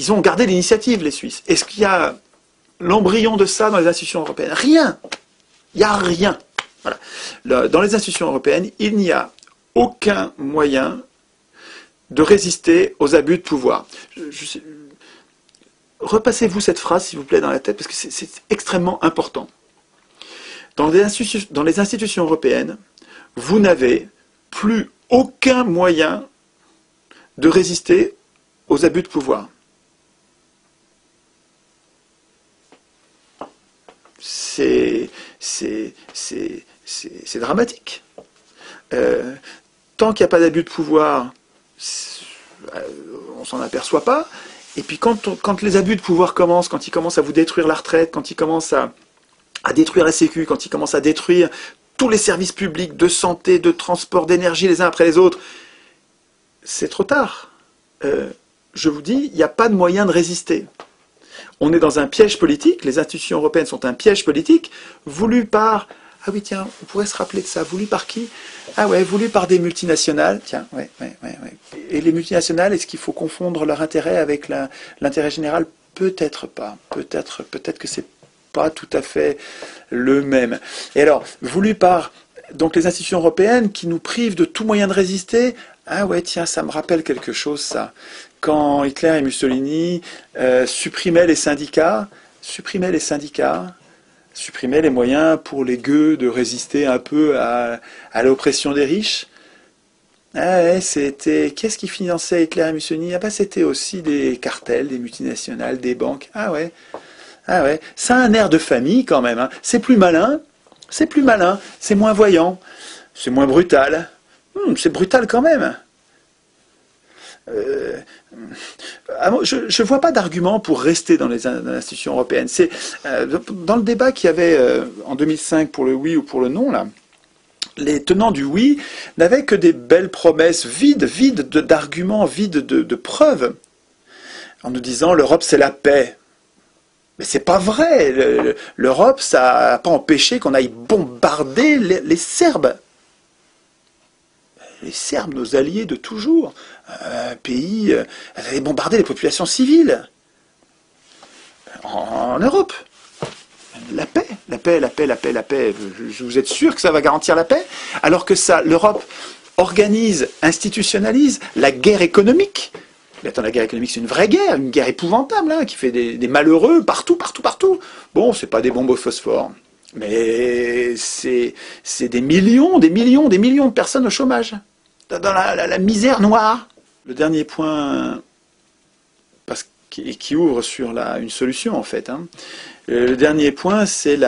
A: ont gardé l'initiative, les Suisses. Est-ce qu'il y a l'embryon de ça dans les institutions européennes? Rien. Il n'y a rien. Voilà. Dans les institutions européennes, il n'y a aucun moyen de résister aux abus de pouvoir. Repassez-vous cette phrase, s'il vous plaît, dans la tête, parce que c'est extrêmement important. Dans les institutions européennes, vous n'avez plus aucun moyen de résister aux abus de pouvoir. C'est dramatique. Tant qu'il n'y a pas d'abus de pouvoir, on ne s'en aperçoit pas. Et puis quand les abus de pouvoir commencent, quand ils commencent à vous détruire la retraite, quand ils commencent à détruire la Sécu, quand ils commencent à détruire tous les services publics de santé, de transport, d'énergie les uns après les autres, c'est trop tard. Je vous dis, il n'y a pas de moyen de résister. On est dans un piège politique, les institutions européennes sont un piège politique, voulu par... Ah oui, tiens, on pourrait se rappeler de ça. Voulu par qui? Ah ouais, voulu par des multinationales. Tiens, ouais. Et les multinationales, est-ce qu'il faut confondre leur intérêt avec l'intérêt général? Peut-être pas. Peut-être que c'est pas tout à fait le même. Et alors, voulu par donc les institutions européennes qui nous privent de tout moyen de résister. Ah ouais, tiens, ça me rappelle quelque chose, ça. Quand Hitler et Mussolini supprimaient les syndicats, supprimaient les moyens pour les gueux de résister un peu à l'oppression des riches. Ah ouais, c'était... Qu'est-ce qui finançait Hitler et Mussolini? Ah bah c'était aussi des cartels, des multinationales, des banques. Ah ouais, ça a un air de famille quand même. Hein. C'est plus malin, c'est moins voyant, c'est moins brutal. C'est brutal quand même. Je ne vois pas d'argument pour rester dans les institutions européennes. Dans le débat qu'il y avait en 2005 pour le oui ou pour le non, là, les tenants du oui n'avaient que des belles promesses vides d'arguments, vides de preuves, en nous disant l'Europe c'est la paix. Mais c'est pas vrai. L'Europe, ça n'a pas empêché qu'on aille bombarder les Serbes. Les Serbes, nos alliés de toujours, un pays, avaient bombardé les populations civiles en Europe. La paix. Vous êtes sûr que ça va garantir la paix? Alors que l'Europe organise, institutionnalise la guerre économique. Mais attends, la guerre économique, c'est une vraie guerre, une guerre épouvantable, hein, qui fait des malheureux partout. Bon, c'est pas des bombes au phosphore, mais c'est des millions de personnes au chômage, dans la misère noire. Le dernier point, parce qui ouvre sur une solution en fait. Hein. Le dernier point, c'est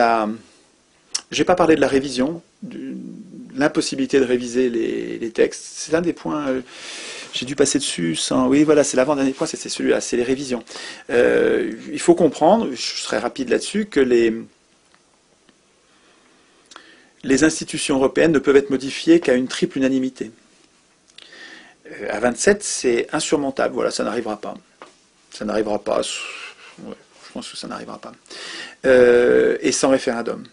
A: j'ai pas parlé de la révision, de l'impossibilité de réviser les textes. C'est un des points. J'ai dû passer dessus sans. Oui, voilà, c'est l'avant-dernier point, c'est celui-là, c'est les révisions. Il faut comprendre, je serai rapide là-dessus, que les institutions européennes ne peuvent être modifiées qu'à une triple unanimité. À 27, c'est insurmontable. Voilà, ça n'arrivera pas. Ça n'arrivera pas. Ouais, je pense que ça n'arrivera pas. Et sans référendum.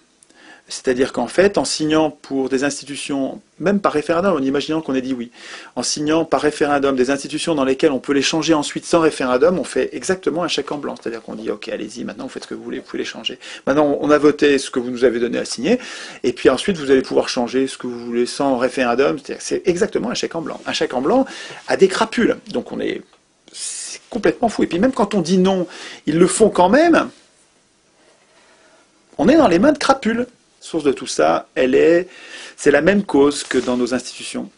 A: C'est-à-dire qu'en fait, en signant pour des institutions, même par référendum, en imaginant qu'on ait dit oui, en signant par référendum des institutions dans lesquelles on peut les changer ensuite sans référendum, on fait exactement un chèque en blanc. C'est-à-dire qu'on dit, ok, allez-y, maintenant vous faites ce que vous voulez, vous pouvez les changer. Maintenant, on a voté ce que vous nous avez donné à signer, et puis ensuite, vous allez pouvoir changer ce que vous voulez sans référendum. C'est-à-dire que c'est exactement un chèque en blanc. Un chèque en blanc a des crapules. Donc c'est complètement fou. Et puis même quand on dit non, ils le font quand même. On est dans les mains de crapules. Source de tout ça, c'est la même cause que dans nos institutions.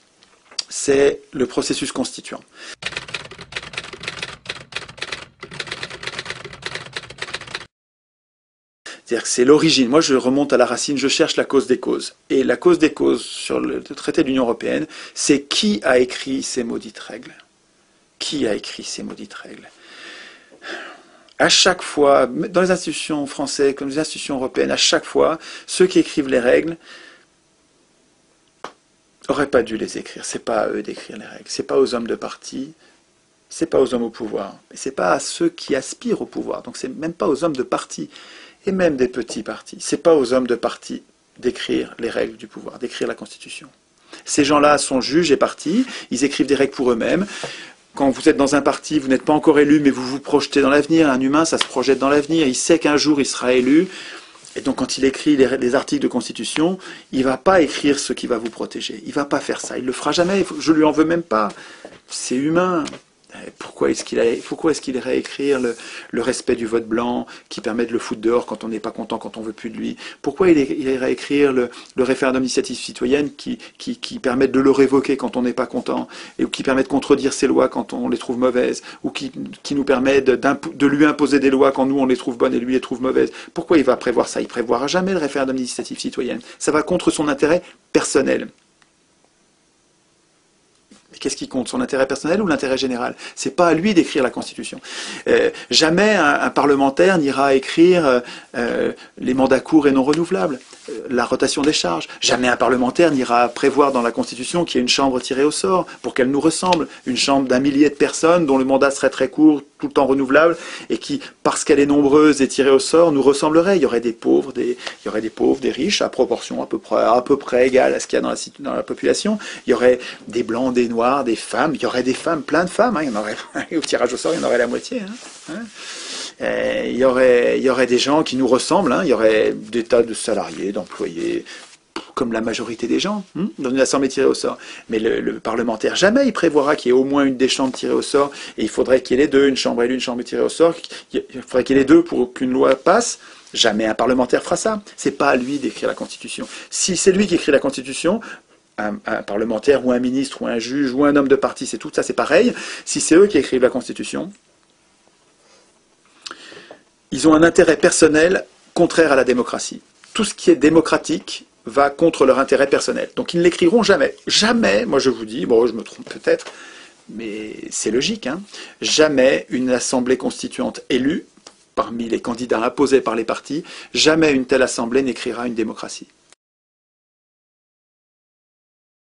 A: C'est le processus constituant. C'est-à-dire que c'est l'origine. Moi, je remonte à la racine, je cherche la cause des causes. Et la cause des causes sur le traité de l'Union européenne, c'est qui a écrit ces maudites règles. Qui a écrit ces maudites règles? À chaque fois, dans les institutions françaises comme les institutions européennes, à chaque fois, ceux qui écrivent les règles n'auraient pas dû les écrire. C'est pas à eux d'écrire les règles. C'est pas aux hommes de parti. C'est pas aux hommes au pouvoir. Et c'est pas à ceux qui aspirent au pouvoir. Donc c'est même pas aux hommes de parti et même des petits partis. C'est pas aux hommes de parti d'écrire les règles du pouvoir, d'écrire la Constitution. Ces gens-là sont juges et partis. Ils écrivent des règles pour eux-mêmes. Quand vous êtes dans un parti, vous n'êtes pas encore élu, mais vous vous projetez dans l'avenir. Un humain, ça se projette dans l'avenir. Il sait qu'un jour, il sera élu. Et donc, quand il écrit les articles de Constitution, il ne va pas écrire ce qui va vous protéger. Il ne va pas faire ça. Il ne le fera jamais. Je ne lui en veux même pas. C'est humain. Pourquoi est-ce qu'il irait écrire le respect du vote blanc qui permet de le foutre dehors quand on n'est pas content, quand on veut plus de lui? Pourquoi il irait écrire le référendum d'initiative citoyenne qui permet de le révoquer quand on n'est pas content ou qui permet de contredire ses lois quand on les trouve mauvaises ou qui nous permet de lui imposer des lois quand nous on les trouve bonnes et lui les trouve mauvaises? Pourquoi il va prévoir ça? Il ne prévoira jamais le référendum d'initiative citoyenne. Ça va contre son intérêt personnel. Qu'est-ce qui compte, son intérêt personnel ou l'intérêt général? C'est pas à lui d'écrire la Constitution. Jamais un parlementaire n'ira écrire les mandats courts et non renouvelables, la rotation des charges. Jamais un parlementaire n'ira prévoir dans la Constitution qu'il y ait une chambre tirée au sort pour qu'elle nous ressemble, une chambre d'un millier de personnes dont le mandat serait très court, tout le temps renouvelable, et qui, parce qu'elle est nombreuse et tirée au sort, nous ressemblerait. Il y aurait des pauvres, des riches, à proportion à peu près égale à ce qu'il y a dans la population. Il y aurait des blancs, des noirs, des femmes. Il y aurait des femmes, plein de femmes. Hein. Il y en aurait, au tirage au sort, il y en aurait la moitié. Il y aurait des gens qui nous ressemblent. Hein. Il y aurait des tas de salariés, d'employés, comme la majorité des gens, dans une assemblée tirée au sort. Mais le parlementaire, jamais il prévoira qu'il y ait au moins une des chambres tirées au sort, et il faudrait qu'il y ait les deux, une chambre élue, une chambre tirée au sort, il faudrait qu'il y ait les deux pour qu'une loi passe. Jamais un parlementaire fera ça. C'est pas à lui d'écrire la Constitution. Si c'est lui qui écrit la Constitution, un parlementaire ou un ministre ou un juge ou un homme de parti, c'est tout ça, c'est pareil. Si c'est eux qui écrivent la Constitution, ils ont un intérêt personnel contraire à la démocratie. Tout ce qui est démocratique va contre leur intérêt personnel. Donc ils ne l'écriront jamais. Jamais, moi je vous dis, bon je me trompe peut-être, mais c'est logique, hein, jamais une assemblée constituante élue, parmi les candidats imposés par les partis, jamais une telle assemblée n'écrira une démocratie.